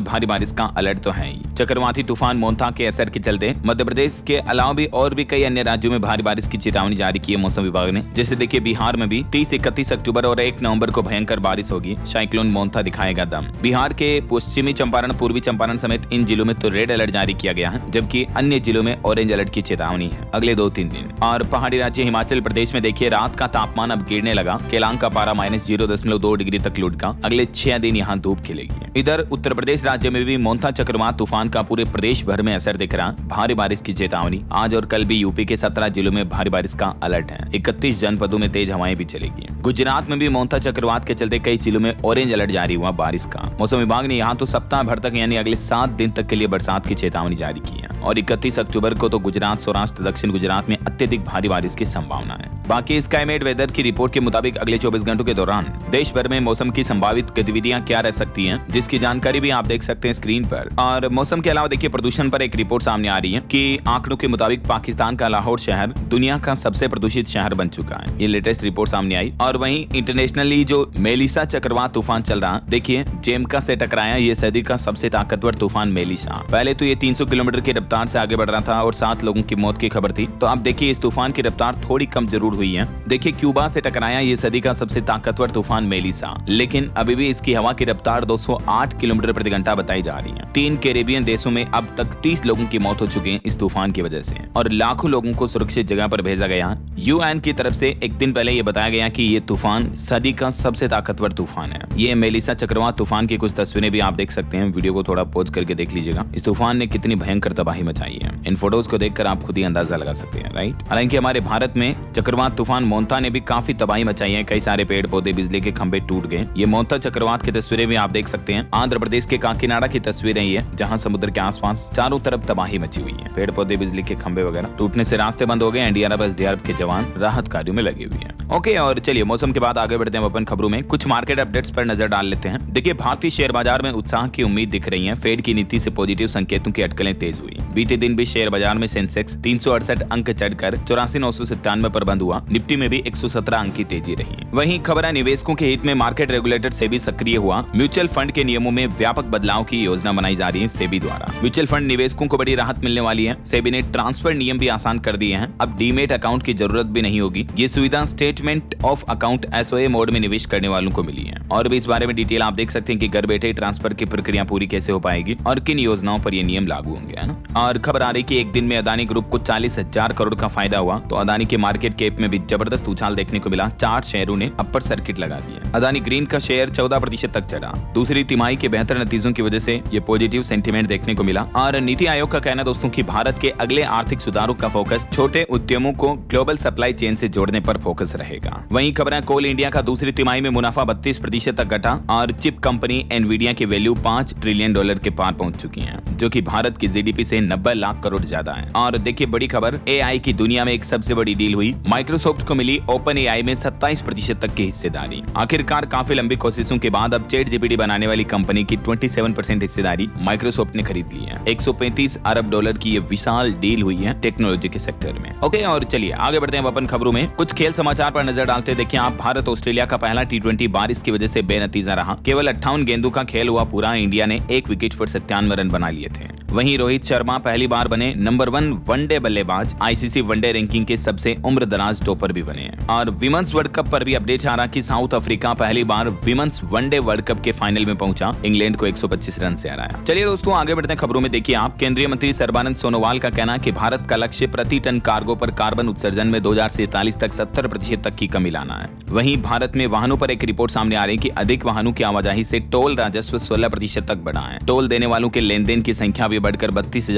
भारी बारिश का अलर्ट तो है ही। चक्रवाती तूफान मोंथा के असर के चलते मध्य प्रदेश के अलावा भी और भी कई अन्य राज्यों में भारी बारिश की चेतावनी जारी की है मौसम विभाग ने। जैसे देखिए बिहार में भी 30, 31 अक्टूबर और 1 नवंबर को भयंकर बारिश होगी। साइक्लोन मोंथा दिखाएगा दम। बिहार के पश्चिमी चंपारण, पूर्वी चंपारण समेत इन जिलों में तो रेड अलर्ट जारी किया गया है, जबकि अन्य जिलों में ऑरेंज अलर्ट की चेतावनी है अगले 2-3 दिन। और पहाड़ी राज्य हिमाचल प्रदेश में देखिए रात का तापमान अब गिरने लगा। केलांग का पारा -0.2 डिग्री तक लुढ़का। अगले 6 दिन यहाँ धूप खिलेगी। इधर उत्तर प्रदेश राज्य में भी मोंथा चक्रवात तूफान का पूरे प्रदेश भर में असर दिख रहा। भारी बारिश की चेतावनी। आज और कल भी यूपी के 17 जिलों में भारी बारिश का अलर्ट है। 31 जनपदों में तेज हवाएं भी चलेगी। गुजरात में भी मोंथा चक्रवात के चलते कई जिलों में ऑरेंज अलर्ट जारी हुआ बारिश का। मौसम विभाग ने यहाँ तो सप्ताह भर तक यानी अगले 7 दिन तक के लिए बरसात की चेतावनी जारी की है। और 31 अक्टूबर को तो गुजरात, सौराष्ट्र, दक्षिण गुजरात में अत्यधिक भारी बारिश की संभावना है। बाकी स्काईमेट वेदर की रिपोर्ट के मुताबिक अगले 24 घंटों के दौरान देश भर में मौसम की संभावित गतिविधियां क्या रह सकती हैं, जिसकी जानकारी भी आप देख सकते हैं स्क्रीन पर। और मौसम के अलावा देखिए प्रदूषण पर एक रिपोर्ट सामने आ रही है कि आंकड़ों के मुताबिक पाकिस्तान का लाहौर शहर दुनिया का सबसे प्रदूषित शहर बन चुका है। ये लेटेस्ट रिपोर्ट सामने आई। और वहीं इंटरनेशनली जो मेलिसा चक्रवात तूफान चल रहा, देखिए जेमका से टकराया ये सदी का सबसे ताकतवर तूफान मेलिसा। पहले तो ये 300 किलोमीटर की रफ्तार से आगे बढ़ रहा था और 7 लोगों की मौत की खबर थी। तो अब देखिए इस तूफान की रफ्तार थोड़ी कम जरूर हुई है। देखिए क्यूबा से टकराया ये सदी का सबसे ताकतवर तूफान मेलिसा, लेकिन अभी भी इसकी हवा की रफ्तार 208 किलोमीटर प्रति घंटा बताई जा रही है। 3 कैरेबियन देशों में अब तक 30 लोगों की मौत हो चुकी है इस तूफान की वजह से और लाखों लोगों को सुरक्षित जगह पर भेजा गया। यूएन की तरफ से एक दिन पहले ये बताया गया कि ये तूफान सदी का सबसे ताकतवर तूफान है। ये मेलिसा चक्रवात तूफान की कुछ तस्वीरें भी आप देख सकते हैं। वीडियो को थोड़ा पॉज करके देख लीजिएगा। इस तूफान ने कितनी भयंकर तबाही मचाई है, इन फोटोज को देखकर आप खुद ही अंदाजा लगा सकते हैं, राइट। हालांकि हमारे भारत में चक्रवात तूफान मोंथा ने भी काफी तबाही मचाई है। कई सारे पेड़ पौधे, बिजली के खंभे टूट गए। ये मोंथा चक्रवात की तस्वीरें भी आप देख सकते हैं। आंध्र प्रदेश के काकीनाडा की तस्वीरें ये, जहां समुद्र के आसपास चारों तरफ तबाही मची हुई है। पेड़ पौधे, बिजली के खंभे वगैरह टूटने से रास्ते बंद हो गए। एनडीआरएफ, एसडीआरएफ के जवान राहत कार्यों में लगे हुए हैं। ओके, और चलिए मौसम के बाद आगे बढ़ते हैं अपन खबरों में। कुछ मार्केट अपडेट्स पर नजर डाल लेते हैं। देखिए भारतीय शेयर बाजार में उत्साह की उम्मीद दिख रही है। फेड की नीति से पॉजिटिव संकेतों की अटकलें तेज हुई। बीते दिन भी शेयर बाजार में सेंसेक्स 368 अंक चढ़कर 84,997 पर बंद हुआ। निफ्टी में भी 117 अंक की तेजी रही। वहीं खबर है निवेशकों के हित में मार्केट रेगुलेटर सेबी सक्रिय हुआ। म्यूचुअल फंड के नियमों में व्यापक बदलाव की योजना बनाई जा रही है सेबी द्वारा। म्यूचुअल फंड निवेशकों को बड़ी राहत मिलने वाली है। सेबी ने ट्रांसफर नियम भी आसान कर दिए हैं। अब डीमेट अकाउंट की जरूरत भी नहीं होगी। ये सुविधा statement of account SOA mode में निवेश करने वालों को मिली है। और भी इस बारे में डिटेल आप देख सकते हैं कि घर बैठे ट्रांसफर की प्रक्रिया पूरी कैसे हो पाएगी और किन योजनाओं पर ये नियम लागू होंगे, है ना। और खबर आ रही कि एक दिन में अदानी ग्रुप को 40,000 करोड़ का फायदा हुआ। तो अदानी के मार्केट कैप में भी जबरदस्त उछाल देखने को मिला। 4 शेयरों ने अपर सर्किट लगा दिया। अदानी ग्रीन का शेयर 14% तक चढ़ा। दूसरी तिमाही के बेहतर नतीजों की वजह से ये पॉजिटिव सेंटीमेंट देखने को मिला। और नीति आयोग का कहना दोस्तों कि भारत के अगले आर्थिक सुधारों का फोकस छोटे उद्यमों को ग्लोबल सप्लाई चेन से जोड़ने पर फोकस रहेगा। वहीं खबरें कोल इंडिया का दूसरी तिमाही में मुनाफा 32% तक घटा और चिप कंपनी एनवीडिया की वैल्यू $5 ट्रिलियन के पार पहुंच चुकी है, जो कि भारत की जीडीपी से 90 लाख करोड़ ज्यादा है। और देखिए बड़ी खबर, AI की दुनिया में एक सबसे बड़ी डील हुई। माइक्रोसॉफ्ट को मिली ओपन AI में 27% तक की हिस्सेदारी। आखिरकार काफी लंबी कोशिशों के बाद अब ChatGPT बनाने वाली कंपनी की 27% हिस्सेदारी माइक्रोसॉफ्ट ने खरीद ली है। $135 अरब की ये विशाल डील हुई है टेक्नोलॉजी के सेक्टर में। ओके, और चलिए आगे बढ़ते हैं अपन खबरों में। कुछ खेल समाचार पर नजर डालते हैं। देखिए आप, भारत ऑस्ट्रेलिया का पहला T20 बारिश की वजह से बेनतीजा रहा। केवल 58 गेंदों का खेल हुआ पूरा। इंडिया ने 1 विकेट पर 97 रन बना लिए थे। वहीं रोहित शर्मा पहली बार बने नंबर 1 वनडे बल्लेबाज। ICC वनडे रैंकिंग के सबसे उम्रदराज टॉपर भी बने हैं। और विमेंस वर्ल्ड कप पर भी अपडेट आ रहा कि साउथ अफ्रीका पहली बार विमेंस वनडे वर्ल्ड कप के फाइनल में पहुंचा। इंग्लैंड को 125 रन से हराया। चलिए दोस्तों आगे बढ़ते हैं खबरों में। देखिए आप, केंद्रीय मंत्री सर्बानंद सोनोवाल का कहना है कि भारत का लक्ष्य प्रति टन कार्गो पर कार्बन उत्सर्जन में 2047 तक 70% तक की कमी लाना है। वहीं भारत में वाहनों पर एक रिपोर्ट सामने आ रही है कि अधिक वाहनों की आवाजाही से टोल राजस्व 16% तक बढ़ा है। टोल देने वालों के लेन देन की संख्या भी बढ़कर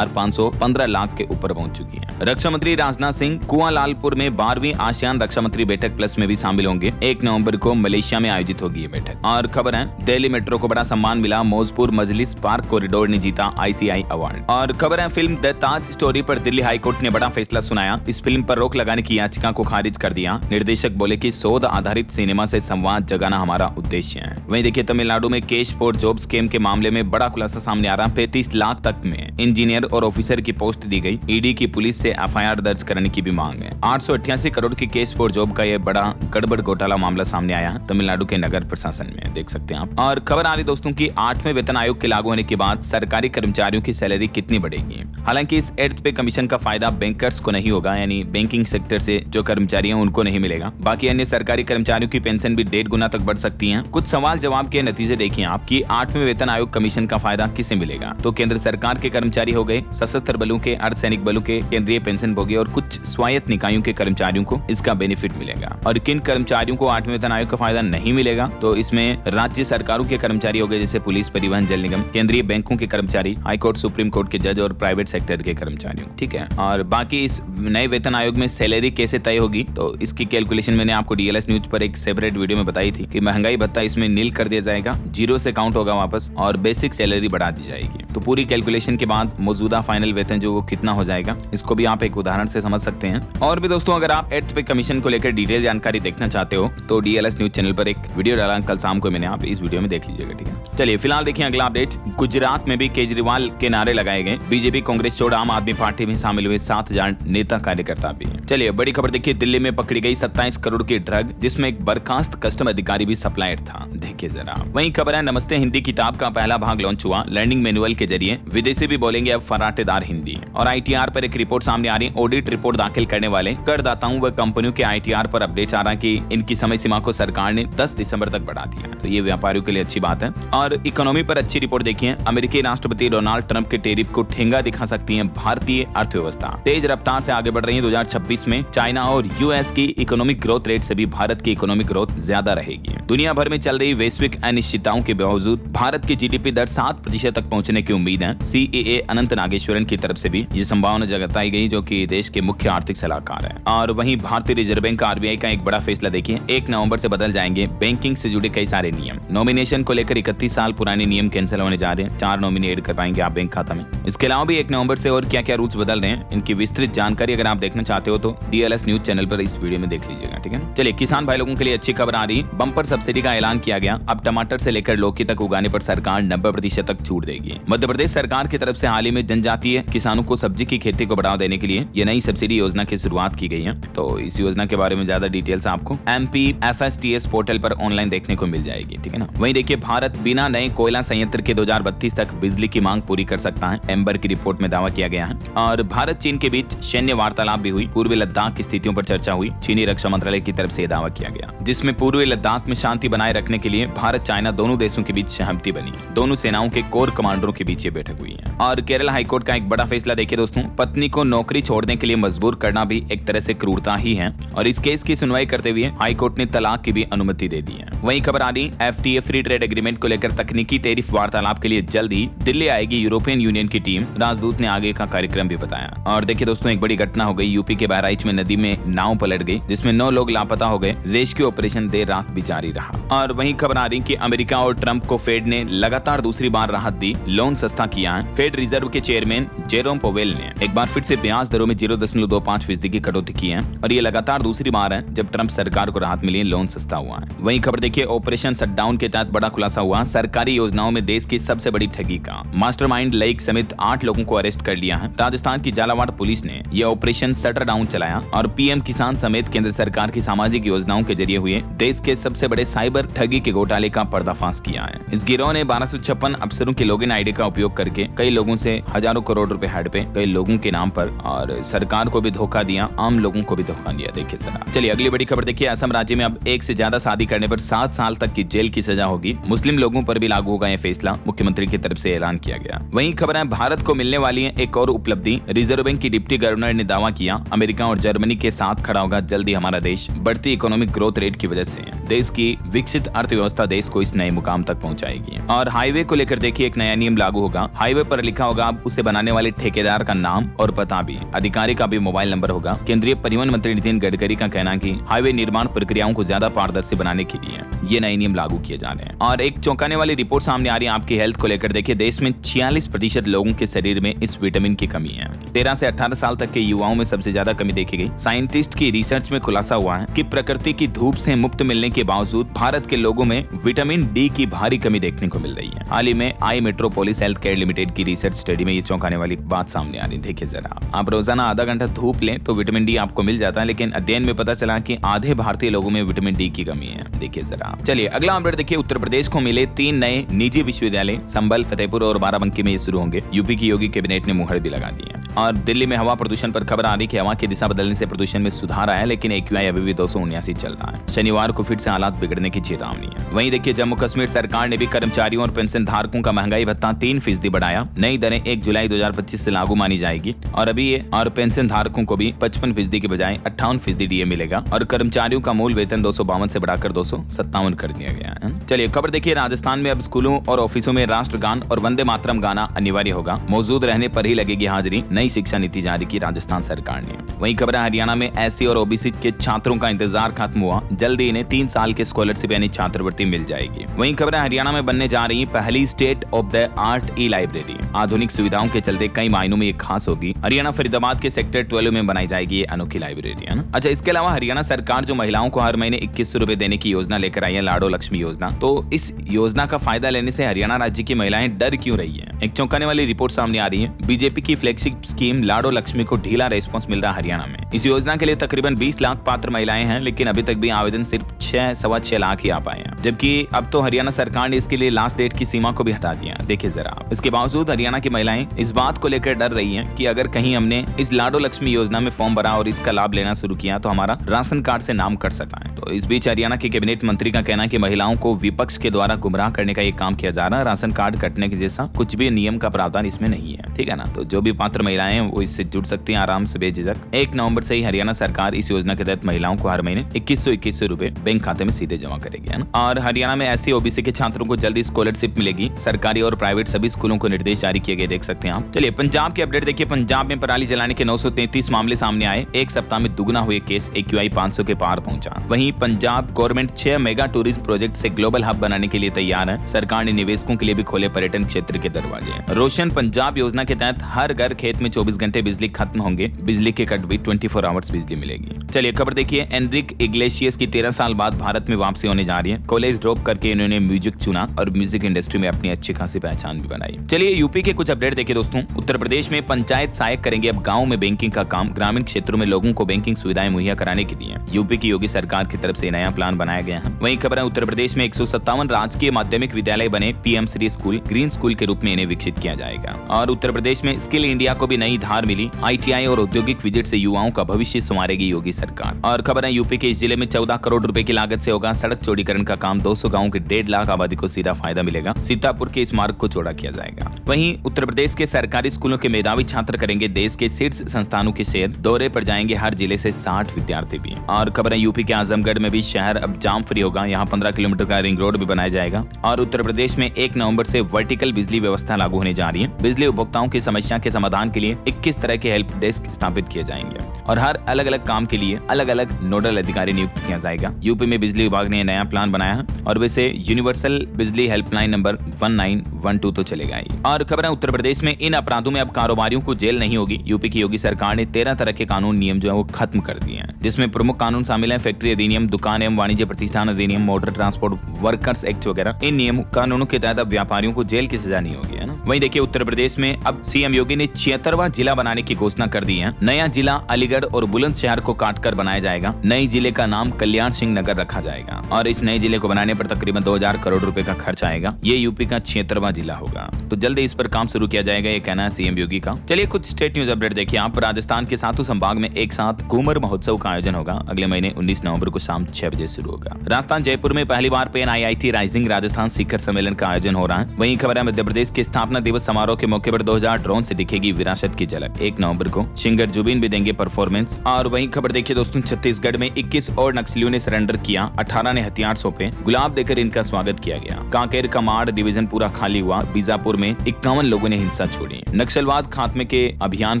11,515 लाख के ऊपर पहुंच चुकी है। रक्षा मंत्री राजनाथ सिंह कुआलालंपुर में 12वीं आसियान रक्षा मंत्री बैठक प्लस में भी शामिल होंगे। 1 नवंबर को मलेशिया में आयोजित होगी ये बैठक। और खबर है दिल्ली मेट्रो को बड़ा सम्मान मिला, मौजपुर मजलिस पार्क कॉरिडोर ने जीता ICI अवार्ड। और खबर है फिल्म द ताज स्टोरी पर दिल्ली हाई कोर्ट ने बड़ा फैसला सुनाया। इस फिल्म पर रोक लगाने की याचिका को खारिज कर दिया। निर्देशक बोले कि शोध आधारित सिनेमा से संवाद जगाना हमारा उद्देश्य है। वहीं देखिए तमिलनाडु में कैश फॉर जॉब स्कीम के मामले में बड़ा खुलासा सामने आ रहा। 35 लाख तक में इंजीनियर और ऑफिसर की पोस्ट दी गई। ईडी की पुलिस से FIR दर्ज करने की भी मांग है। 888 करोड़ की कैश फॉर जॉब का यह बड़ा गड़बड़ घोटाला मामला सामने आया है तमिलनाडु के नगर प्रशासन में, देख सकते हैं आप। और खबर आ रही दोस्तों की 8वें वेतन आयोग के लागू होने के बाद सरकारी कर्मचारियों की सैलरी कितनी बढ़ेगी। हालांकि इस 8th पे कमीशन का फायदा बैंकर्स को नहीं होगा, यानी बैंकिंग सेक्टर से जो कर्मचारी हैं उनको नहीं मिलेगा। बाकी अन्य सरकारी कर्मचारियों की पेंशन भी 1.5 गुना तक बढ़ सकती है। कुछ सवाल जवाब के नतीजे देखिए आप कि 8वें वेतन आयोग कमीशन का फायदा किसे मिलेगा। तो केंद्र सरकार के कर्मचारी हो गए, सशस्त्र बलों के, अर्धसैनिक बलों के, केंद्रीय पेंशन भोगी और कुछ स्वायत्त निकायों के कर्मचारियों को इसका बेनिफिट मिलेगा। और किन कर्मचारियों को 8वें वेतन आयोग का फायदा नहीं मिलेगा, तो इसमें राज्य सरकारों के कर्मचारी हो गए जैसे पुलिस, परिवहन, जल निगम, केंद्रीय बैंकों के कर्मचारी, हाईकोर्ट, सुप्रीम कोर्ट के जज और प्राइवेट सेक्टर के कर्मचारियों, ठीक है। और बाकी इस नए वेतन आयोग में सैलरी कैसे तय होगी, तो इसकी कैलकुलेशन मैंने आपको DLS न्यूज पर एक सेपरेट वीडियो में बताई थी कि महंगाई भत्ता इसमें नील कर दिया जाएगा, 0 से काउंट होगा वापस और बेसिक सैलरी बढ़ा दी जाएगी। तो पूरी कैलकुलेशन के बाद मौजूदा फाइनल वेतन जो वो कितना हो जाएगा, इसको भी आप एक उदाहरण से समझ सकते हैं। और भी दोस्तों अगर आप 8th पे कमीशन को लेकर डिटेल जानकारी देखना चाहते हो तो DLS न्यूज चैनल पर एक वीडियो डाला कल शाम को मैंने, आप इस वीडियो में देख लीजिएगा, ठीक है। चलिए फिलहाल देखिए अगला अपडेट। गुजरात में भी केजरीवाल के नारे लगाए गए। बीजेपी, कांग्रेस छोड़ आम आदमी पार्टी में शामिल हुए 7,000 नेता कार्यकर्ता भी हैं। चलिए बड़ी खबर देखिए, दिल्ली में पकड़ी गई 27 करोड़ की ड्रग जिसमें एक बर्खास्त कस्टम अधिकारी भी सप्लायर था, देखिए जरा। वहीं खबर है नमस्ते हिंदी किताब का पहला भाग लॉन्च हुआ। लर्निंग मैनुअल के जरिए विदेशी भी बोलेंगे अब फराटेदार हिंदी। और ITR पर एक रिपोर्ट सामने आ रही है। ऑडिट रिपोर्ट दाखिल करने वाले करदाताओं व कंपनियों के ITR पर अपडेट आ रहा कि इनकी समय सीमा को सरकार ने 10 दिसंबर तक बढ़ा दिया। तो ये व्यापारियों के लिए अच्छी बात है। और इकोनॉमी पर अच्छी रिपोर्ट देखिए। अमेरिकी राष्ट्रपति डोनाल्ड ट्रंप के टैरिफ को ठेंगा दिखा सकती है भारतीय अर्थव्यवस्था। तेज रफ्तार से आगे बढ़ रही है 2026 में। चाइना और US की इकोनॉमिक ग्रोथ रेट से भी भारत की इकोनॉमिक ग्रोथ ज्यादा रहेगी। दुनिया भर में चल रही वैश्विक अनिश्चितताओं के बावजूद भारत की GDP दर 7% तक पहुंचने की उम्मीद है। CAA अनंत नागेश्वरन की तरफ से भी ये संभावना जताई गई, जो कि देश के मुख्य आर्थिक सलाहकार है। और वहीं भारतीय रिजर्व बैंक RBI का एक बड़ा फैसला देखिए। 1 नवंबर से बदल जाएंगे बैंकिंग से जुड़े कई सारे नियम। नॉमिनेशन को लेकर 31 साल पुराने नियम कैंसिल होने जा रहे हैं। 4 नॉमिनी ऐड कर पाएंगे आप बैंक खाता में। इसके अलावा भी 1 नवंबर से और क्या क्या रूल्स बदल रहे हैं, इनकी विस्तृत जानकारी अगर आप देखना चाहते हो तो DLS न्यूज चैनल पर इस वीडियो में देख लीजिएगा, ठीक है। चलिए किसान भाई लोगों के लिए अच्छी खबर आ रही। बम्पर सब्सिडी का ऐलान किया गया। अब टमाटर से लेकर लौकी तक उगाने पर सरकार 90% तक छूट देगी। मध्य प्रदेश सरकार की तरफ से हाल ही में जनजातीय किसानों को सब्जी की खेती को बढ़ावा देने के लिए ये नई सब्सिडी योजना की शुरुआत की गई है। तो इस योजना के बारे में ज्यादा डिटेल्स आपको MP FSTS पोर्टल पर ऑनलाइन देखने को मिल जाएगी, ठीक है ना। वहीं देखिए भारत बिना नए कोयला संयंत्र के 2032 तक बिजली की मांग पूरी कर सकता है, एम्बर की रिपोर्ट में दावा किया गया है। और भारत चीन के बीच सैन्य वार्तालाप भी हुई। पूर्वी लद्दाख की स्थितियों पर चर्चा हुई। चीनी रक्षा मंत्रालय की तरफ से दावा किया गया, जिसमें पूर्वी लद्दाख में शांति बनाए रखने के लिए भारत चाइना दोनों देशों के बीच सहमति बनी। दोनों सेनाओं के कोर कमांडरों के बीच ये बैठक हुई है। और केरल हाईकोर्ट का एक बड़ा फैसला देखिए दोस्तों। पत्नी को नौकरी छोड़ने के लिए मजबूर करना भी एक तरह से क्रूरता ही है। और इस केस की सुनवाई करते हुए हाईकोर्ट ने तलाक की भी अनुमति दे दी है। वहीं खबर आ रही FTA फ्री ट्रेड एग्रीमेंट को लेकर तकनीकी टैरिफ वार्तालाप के लिए जल्द ही दिल्ली आएगी यूरोपियन यूनियन की टीम। राजदूत ने आगे का कार्यक्रम भी बताया। और देखिए दोस्तों एक बड़ी घटना हो गई। यूपी के बहराइच में नदी में नाव पलट गई, जिसमें 9 लोग लापता हो गए। रेस्क्यू ऑपरेशन देर रात भी जारी रहा। और वहीं खबर आ रही कि अमेरिका और ट्रंप को फेड ने लगातार दूसरी बार राहत दी, लोन सस्ता किया है। फेड रिजर्व के चेयरमैन जेरोम पोवेल ने एक बार फिर से ब्याज दरों में 0.25% की कटौती की है। और ये लगातार दूसरी बार है जब ट्रंप सरकार को राहत मिली, लोन सस्ता हुआ है। वहीं खबर देखिए ऑपरेशन शटडाउन के तहत बड़ा खुलासा हुआ। सरकारी योजनाओं में देश की सबसे बड़ी ठगी का मास्टरमाइंड लईक समेत 8 लोगों को अरेस्ट कर लिया है। राजस्थान की झालावाड़ पुलिस ने यह ऑपरेशन शटर डाउन चलाया और PM किसान समेत केंद्र सरकार की सामाजिक योजनाओं के जरिए हुए देश के सबसे बड़े साइबर ठगी के घोटाले का पर्दाफाश किया है। इस गिरोह ने 1256 अफसरों के लॉगिन आईडी का उपयोग करके कई लोगों से हजारों करोड़ रुपए हड़ पे कई लोगों के नाम पर, और सरकार को भी धोखा दिया, आम लोगों को भी धोखा दिया। देखिए जरा। चलिए अगली बड़ी खबर देखिए। असम राज्य में अब 1 से ज्यादा शादी करने पर 7 साल तक की जेल की सजा होगी। मुस्लिम लोगों पर भी लागू होगा यह फैसला, मुख्यमंत्री की तरफ से ऐलान किया गया। वहीं खबर है भारत को मिलने वाली है एक और उपलब्धि। रिजर्व बैंक की डिप्टी गवर्नर ने दावा किया, अमेरिका और जर्मनी के साथ खड़ा होगा जल्दी हमारा देश। बढ़ती इकोनॉमिक ग्रोथ रेट की वजह से देश की विकसित अर्थव्यवस्था देश को इस नए मुकाम तक पहुंचाएगी। और हाईवे को लेकर देखिए एक नया नियम लागू होगा। हाईवे पर लिखा होगा अब उसे बनाने वाले ठेकेदार का नाम और पता भी, अधिकारी का भी मोबाइल नंबर होगा। केंद्रीय परिवहन मंत्री नितिन गडकरी का कहना है कि हाईवे निर्माण प्रक्रियाओं को ज्यादा पारदर्शी बनाने के लिए ये नए नियम लागू किए जा रहे हैं। और एक चौंकाने वाली रिपोर्ट सामने आ रही है आपकी हेल्थ को लेकर। देखिए, देश में 46% लोगों के शरीर में इस विटामिन की कमी है। 13 से 18 साल तक के युवाओं में सबसे ज्यादा कमी देखी गई। साइंटिस्ट की रिसर्च में खुलासा हुआ है कि प्रकृति की धूप से मुक्त मिलने के बावजूद भारत के लोगों में विटामिन डी की भारी कमी देखने को मिल रही है। हाल ही में आई मेट्रोपोलिस हेल्थ केयर लिमिटेड की रिसर्च स्टडी में ये चौंकाने वाली बात सामने आ रही है। देखिए जरा, आप रोजाना आधा घंटा धूप लें तो विटामिन डी आपको मिल जाता है, लेकिन अध्ययन में पता चला कि आधे भारतीय लोगों में विटामिन डी की कमी है। देखिए जरा, चलिए अगला अपडेट देखिए। उत्तर प्रदेश को मिले 3 नए निजी विश्वविद्यालय, संभल, फतेहपुर और बाराबंकी में ये शुरू होंगे। यूपी की योगी कैबिनेट ने मुहर भी लगा दी है। और दिल्ली में हवा प्रदूषण पर खबर आ रही कि हवा की दिशा बदलने से प्रदूषण में सुधार आया, लेकिन AQI अभी भी 279 चल रहा है। शनिवार को फिर से हालात बिगड़ने की चेतावनी है। वहीं देखिए, जम्मू कश्मीर सरकार ने भी कर्मचारियों और पेंशन धारकों का महंगाई भत्ता 3% बढ़ाया। नई दरें 1 जुलाई 2025 से लागू मानी जाएगी और अभी ये और पेंशन धारकों को भी 55% के बजाय 58% DA मिलेगा और कर्मचारियों का मूल वेतन 252 से बढ़ाकर 257 कर दिया गया है। चलिए खबर देखिए, राजस्थान में अब स्कूलों और ऑफिसों में राष्ट्रगान और वंदे मातरम गाना अनिवार्य होगा। मौजूद रहने पर ही लगेगी हाजिरी। नई शिक्षा नीति जारी की राजस्थान सरकार ने। वहीं खबर है, हरियाणा में SC और OBC के छात्रों का इंतजार खत्म हुआ। जल्दी इन्हें 3 साल के स्कॉलरशिप यानी छात्रवृत्ति मिल जाएगी। वहीं खबर है, हरियाणा में बनने जा रही पहली स्टेट ऑफ द आर्ट E-लाइब्रेरी। आधुनिक सुविधाओं के चलते कई मायनों में ये खास होगी। हरियाणा फरीदाबाद के सेक्टर 12 में बनाई जाएगी ये अनोखी लाइब्रेरी, है ना। अच्छा, इसके अलावा हरियाणा सरकार जो महिलाओं को हर महीने 2100 रुपए देने की योजना लेकर आई है, लाडो लक्ष्मी योजना, तो इस योजना का फायदा लेने से हरियाणा राज्य की महिलाएं डर क्यों रही है? एक चौंकाने वाली रिपोर्ट सामने आ रही है। बीजेपी की फ्लैगशिप स्कीम लाडो लक्ष्मी को ढीला रेस्पॉन्स मिल रहा है हरियाणा में। इस योजना के लिए तकरीबन 20 लाख पात्र महिलाएं हैं, लेकिन अभी तक भी आवेदन सिर्फ 6-6.25 लाख ही आ पाए हैं। जबकि अब तो हरियाणा सरकार ने इसके लिए लास्ट डेट की सीमा को भी हटा दिया। देखिए जरा, इसके बावजूद हरियाणा की महिलाएं इस बात को लेकर डर रही हैं कि अगर कहीं हमने इस लाडो लक्ष्मी योजना में फॉर्म भरा और इसका लाभ लेना शुरू किया तो हमारा राशन कार्ड से नाम कट सकता है। तो इस बीच हरियाणा के कैबिनेट मंत्री का कहना है कि महिलाओं को विपक्ष के द्वारा गुमराह करने का ये काम किया जा रहा है। राशन कार्ड कटने के जैसा कुछ भी नियम का प्रावधान इसमें नहीं है, ठीक है ना। तो जो भी पात्र महिलाएं हैं वो इससे जुड़ सकती हैं आराम से बेझिझक। 1 नवंबर से ही हरियाणा सरकार इस योजना के तहत महिलाओं को हर महीने 2100 रुपए बैंक खाते में सीधे जमा करेगी, है ना। और हरियाणा में SC OBC के छात्रों को जल्दी स्कॉलरशिप मिलेगी। सरकारी और प्राइवेट सभी स्कूलों को निर्देश जारी किए गए, देख सकते हैं आप। चलिए पंजाब की अपडेट देखिए। पंजाब में पराली जलाने के 933 मामले सामने आए। एक सप्ताह में दुगना हुए केस। AQI 500 के पार पहुंचा। वहीं Punjab government 6 mega tourism project से ग्लोबल हब बनाने के लिए तैयार है। सरकार ने निवेशकों के लिए भी खोले पर्यटन क्षेत्र के दरवाजे। रोशन पंजाब योजना के तहत हर घर खेत में 24 घंटे बिजली खत्म होंगे। बिजली के कट भी 24 आवर्स बिजली मिलेगी। चलिए खबर देखिए, एनरिक इग्लेशियस की 13 साल बाद भारत में वापसी होने जा रही है। कॉलेज ड्रॉप करके इन्होंने म्यूजिक चुना और म्यूजिक इंडस्ट्री में अपनी अच्छी खासी पहचान भी बनाई। चलिए यूपी के कुछ अपडेट देखिए दोस्तों। उत्तर प्रदेश में पंचायत सहायक करेंगे अब गाँव में बैंकिंग का काम। ग्रामीण क्षेत्रों में लोगों को बैंकिंग सुविधाएं मुहैया कराने के लिए यूपी की योगी सरकार की तरफ से नया प्लान बनाया गया है। वहीं खबर है, उत्तर प्रदेश में 157 राजकीय माध्यमिक विद्यालय बने। PM Shri school green school के रूप में इन्हें विकसित किया जाएगा। और उत्तर प्रदेश में स्किल इंडिया को भी नई धार मिली। ITI और औद्योगिक विजिट से युवाओं का भविष्य संवारेगी योगी सरकार। और खबर है, यूपी के इस जिले में 14 करोड़ रुपए की लागत से होगा सड़क चौड़ीकरण का काम। 200 गाँव के 1.5 लाख आबादी को सीधा फायदा मिलेगा। सीतापुर के इस मार्ग को चौड़ा किया जाएगा। वहीं उत्तर प्रदेश के सरकारी स्कूलों के मेधावी छात्र करेंगे देश के शीर्ष संस्थानों की सैर। दौरे पर जाएंगे हर जिले से 60 विद्यार्थी भी। और खबर है, यूपी के आजमगढ़ में भी शहर अब जाम फ्री होगा। यहाँ 15 किलोमीटर का रिंग रोड भी बनाया जाएगा। और उत्तर प्रदेश में 1 नवंबर से वर्टिकल बिजली व्यवस्था लागू होने जा रही है। बिजली उपभोक्ताओं की समस्या के समाधान के लिए 21 तरह के हेल्प डेस्क स्थापित किए जाएंगे और हर अलग अलग काम के लिए अलग अलग नोडल अधिकारी नियुक्त किया जाएगा। यूपी में बिजली विभाग ने नया प्लान बनाया है और वैसे यूनिवर्सल बिजली हेल्पलाइन नंबर 1912 तो चलेगा ही। और खबर है, उत्तर प्रदेश में इन अपराधों में अब कारोबारियों को जेल नहीं होगी। यूपी की योगी सरकार ने 13 तरह के कानून नियम जो है वो खत्म कर दिए हैं, जिसमें प्रमुख कानून शामिल है फैक्ट्री अधिनियम, दुकान एवं वाणिज्य प्रतिष्ठान अधिनियम, मोटर ट्रांसपोर्ट वर्कर्स एक्ट वगैरह। इन नियम कानूनों के तहत अब व्यापारियों को जेल की सजा नहीं होगी, है ना। वहीं देखिए, उत्तर प्रदेश में अब CM योगी ने 76वां जिला बनाने की घोषणा कर दी है। नया जिला अलीगढ़ और बुलंदशहर को काटकर बनाया जाएगा। नए जिले का नाम कल्याण सिंह नगर रखा जाएगा और इस नए जिले को बनाने पर तकरीबन 2000 करोड़ रुपए का खर्च आएगा। ये यूपी का 76वां जिला होगा, तो जल्द इस पर काम शुरू किया जाएगा, ये कहना है CM योगी का। चलिए कुछ स्टेट न्यूज अपडेट देखिए आप। राजस्थान के सातों संभाग में एक साथ घूमर महोत्सव का आयोजन होगा। अगले महीने 19 नवंबर को शाम 6 बजे शुरू होगा। राजस्थान जयपुर में पहली बार पेन IIT राइजिंग राजस्थान शिखर सम्मेलन का आयोजन हो रहा है। वहीं खबर है, मध्य प्रदेश की स्थापना स्थापना दिवस समारोह के मौके पर 2000 ड्रोन से दिखेगी विरासत की झलक। 1 नवंबर को सिंगर जुबिन भी देंगे परफॉर्मेंस। और वहीं खबर देखिए दोस्तों, छत्तीसगढ़ में 21 और नक्सलियों ने सरेंडर किया, 18 ने हथियार सौंपे, गुलाब देकर इनका स्वागत किया गया। कांकेर का माड़ डिवीजन पूरा खाली हुआ। बीजापुर में 51 लोगों ने हिंसा छोड़ी। नक्सलवाद खात्मे के अभियान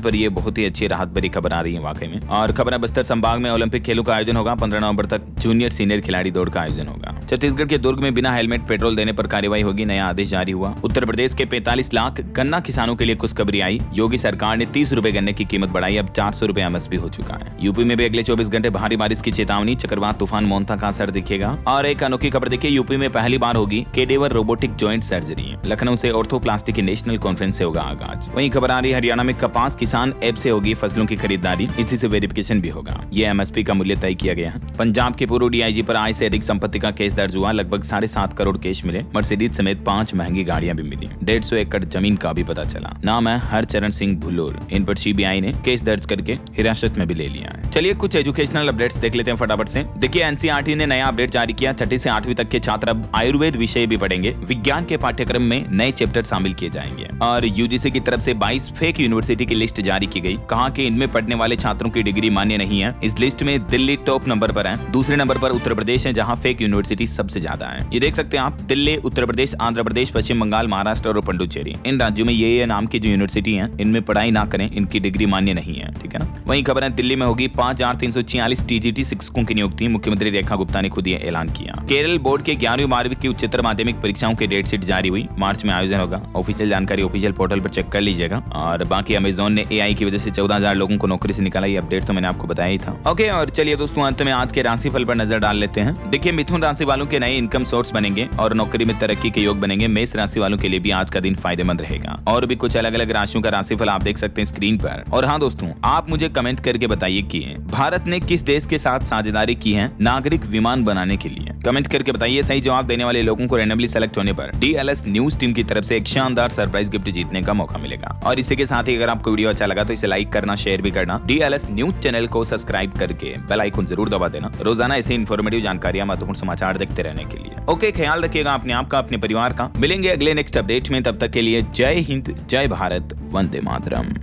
पर यह बहुत ही अच्छी राहत भरी खबर आ रही है वाकई में। और खबर बस्तर संभाग में ओलंपिक खेलों का आयोजन होगा। 15 नवंबर तक जूनियर सीनियर खिलाड़ी दौड़ का आयोजन होगा। छत्तीसगढ़ के दुर्ग में बिना हेलमेट पेट्रोल देने पर कार्रवाई होगी, नया आदेश जारी हुआ। उत्तर प्रदेश के 45 लाख गन्ना किसानों के लिए खुशखबरी आई। योगी सरकार ने 30 रुपए गन्ने की कीमत बढ़ाई, अब 400 रुपए एमएसपी हो चुका है। यूपी में भी अगले 24 घंटे भारी बारिश की चेतावनी, चक्रवात तूफान मोंथा का असर दिखेगा। और एक अनोखी खबर देखिए, यूपी में पहली बार होगी केडेवर रोबोटिक जॉइंट सर्जरी। लखनऊ से ऑर्थोप्लास्टी की नेशनल कॉन्फ्रेंस से होगा आगाज। वहीं खबर आ रही है हरियाणा में कपास किसान ऐप से होगी फसलों की खरीदारी, इसी से वेरिफिकेशन भी होगा। ये एमएसपी का मूल्य तय किया गया है। पंजाब के पूर्व डीआईजी पर आय से अधिक संपत्ति का केस दर्ज हुआ, लगभग 7.5 करोड़ केस मिले। मर्सिडीज समेत 5 महंगी गाड़ियां भी मिली। 150 एकड़ जमीन का भी पता चला। नाम है हरचरण सिंह भुल्लर। इन पर सीबीआई ने केस दर्ज करके हिरासत में भी ले लिया है। चलिए कुछ एजुकेशनल अपडेट्स देख लेते हैं फटाफट से। देखिए एनसीईआरटी ने नया अपडेट जारी किया। 6ठी से 8वीं तक के छात्र अब आयुर्वेद विषय भी पढ़ेंगे। विज्ञान के पाठ्यक्रम में नए चैप्टर शामिल किए जाएंगे। और यूजीसी की तरफ से 22 फेक यूनिवर्सिटी की लिस्ट जारी की गई। कहा कि इनमें पढ़ने वाले छात्रों की डिग्री मान्य नहीं है। इस लिस्ट में दिल्ली टॉप नंबर पर है। दूसरे नंबर पर उत्तर प्रदेश है, जहां फेक यूनिवर्सिटी सबसे ज्यादा है। ये देख सकते हैं आप, दिल्ली, उत्तर प्रदेश, आंध्र प्रदेश, पश्चिम बंगाल, महाराष्ट्र और पुडुचेरी। इन राज्यों में ये नाम की जो यूनिवर्सिटी है, इनमें पढ़ाई ना करें, इनकी डिग्री मान्य नहीं है। ठीक है ना। वहीं खबर है दिल्ली में होगी 5346 टीजीटी शिक्षकों की नियुक्ति। मुख्यमंत्री रेखा गुप्ता ने खुद ये ऐलान किया। केरल बोर्ड के 11वीं 12वीं की उच्चतर माध्यमिक परीक्षाओं की डेट शीट जारी हुई। मार्च में आयोजन होगा। ऑफिशियल जानकारी ऑफिशियल पोर्टल पर चेक कर लीजिएगा। और बाकी अमेजोन ने एआई की वजह से 14,000 लोगों को नौकरी से निकाला। ये अपडेट तो मैंने आपको बताया ही था। ओके, और चलिए दोस्तों अंत में आज के राशिफल पर नजर डाल लेते हैं। देखिए मिथुन राशि वालों के नए इनकम सोर्स बनेंगे और नौकरी में तरक्की के योग बनेंगे। मेष राशि वालों के लिए भी आज का दिन फायदेमंद रहेगा। और भी कुछ अलग अलग राशियों का राशिफल आप देख सकते हैं स्क्रीन पर। और हाँ दोस्तों, आप मुझे कमेंट करके बताइए कि भारत ने किस देश के साथ साझेदारी की है नागरिक विमान बनाने के लिए। कमेंट करके बताइए। सही जवाब देने वाले लोगों को रैंडमली सेलेक्ट होने पर डीएलएस न्यूज टीम की तरफ से एक शानदार सरप्राइज गिफ्ट जीतने का मौका मिलेगा। और इसी के साथ ही अगर आपको वीडियो अच्छा लगा तो इसे लाइक करना, शेयर भी करना। डीएलएस न्यूज चैनल को सब्सक्राइब करके बेल आइकन जरूर दबा देना, रोजाना ऐसे इन्फॉर्मेटिव जानकारियां, महत्वपूर्ण समाचार देखते रहने के लिए। ओके, ख्याल रखिएगा अपने आप का, अपने परिवार का। मिलेंगे अगले नेक्स्ट अपडेट में, तब तक के लिए जय हिंद, जय भारत, वंदे मातरम।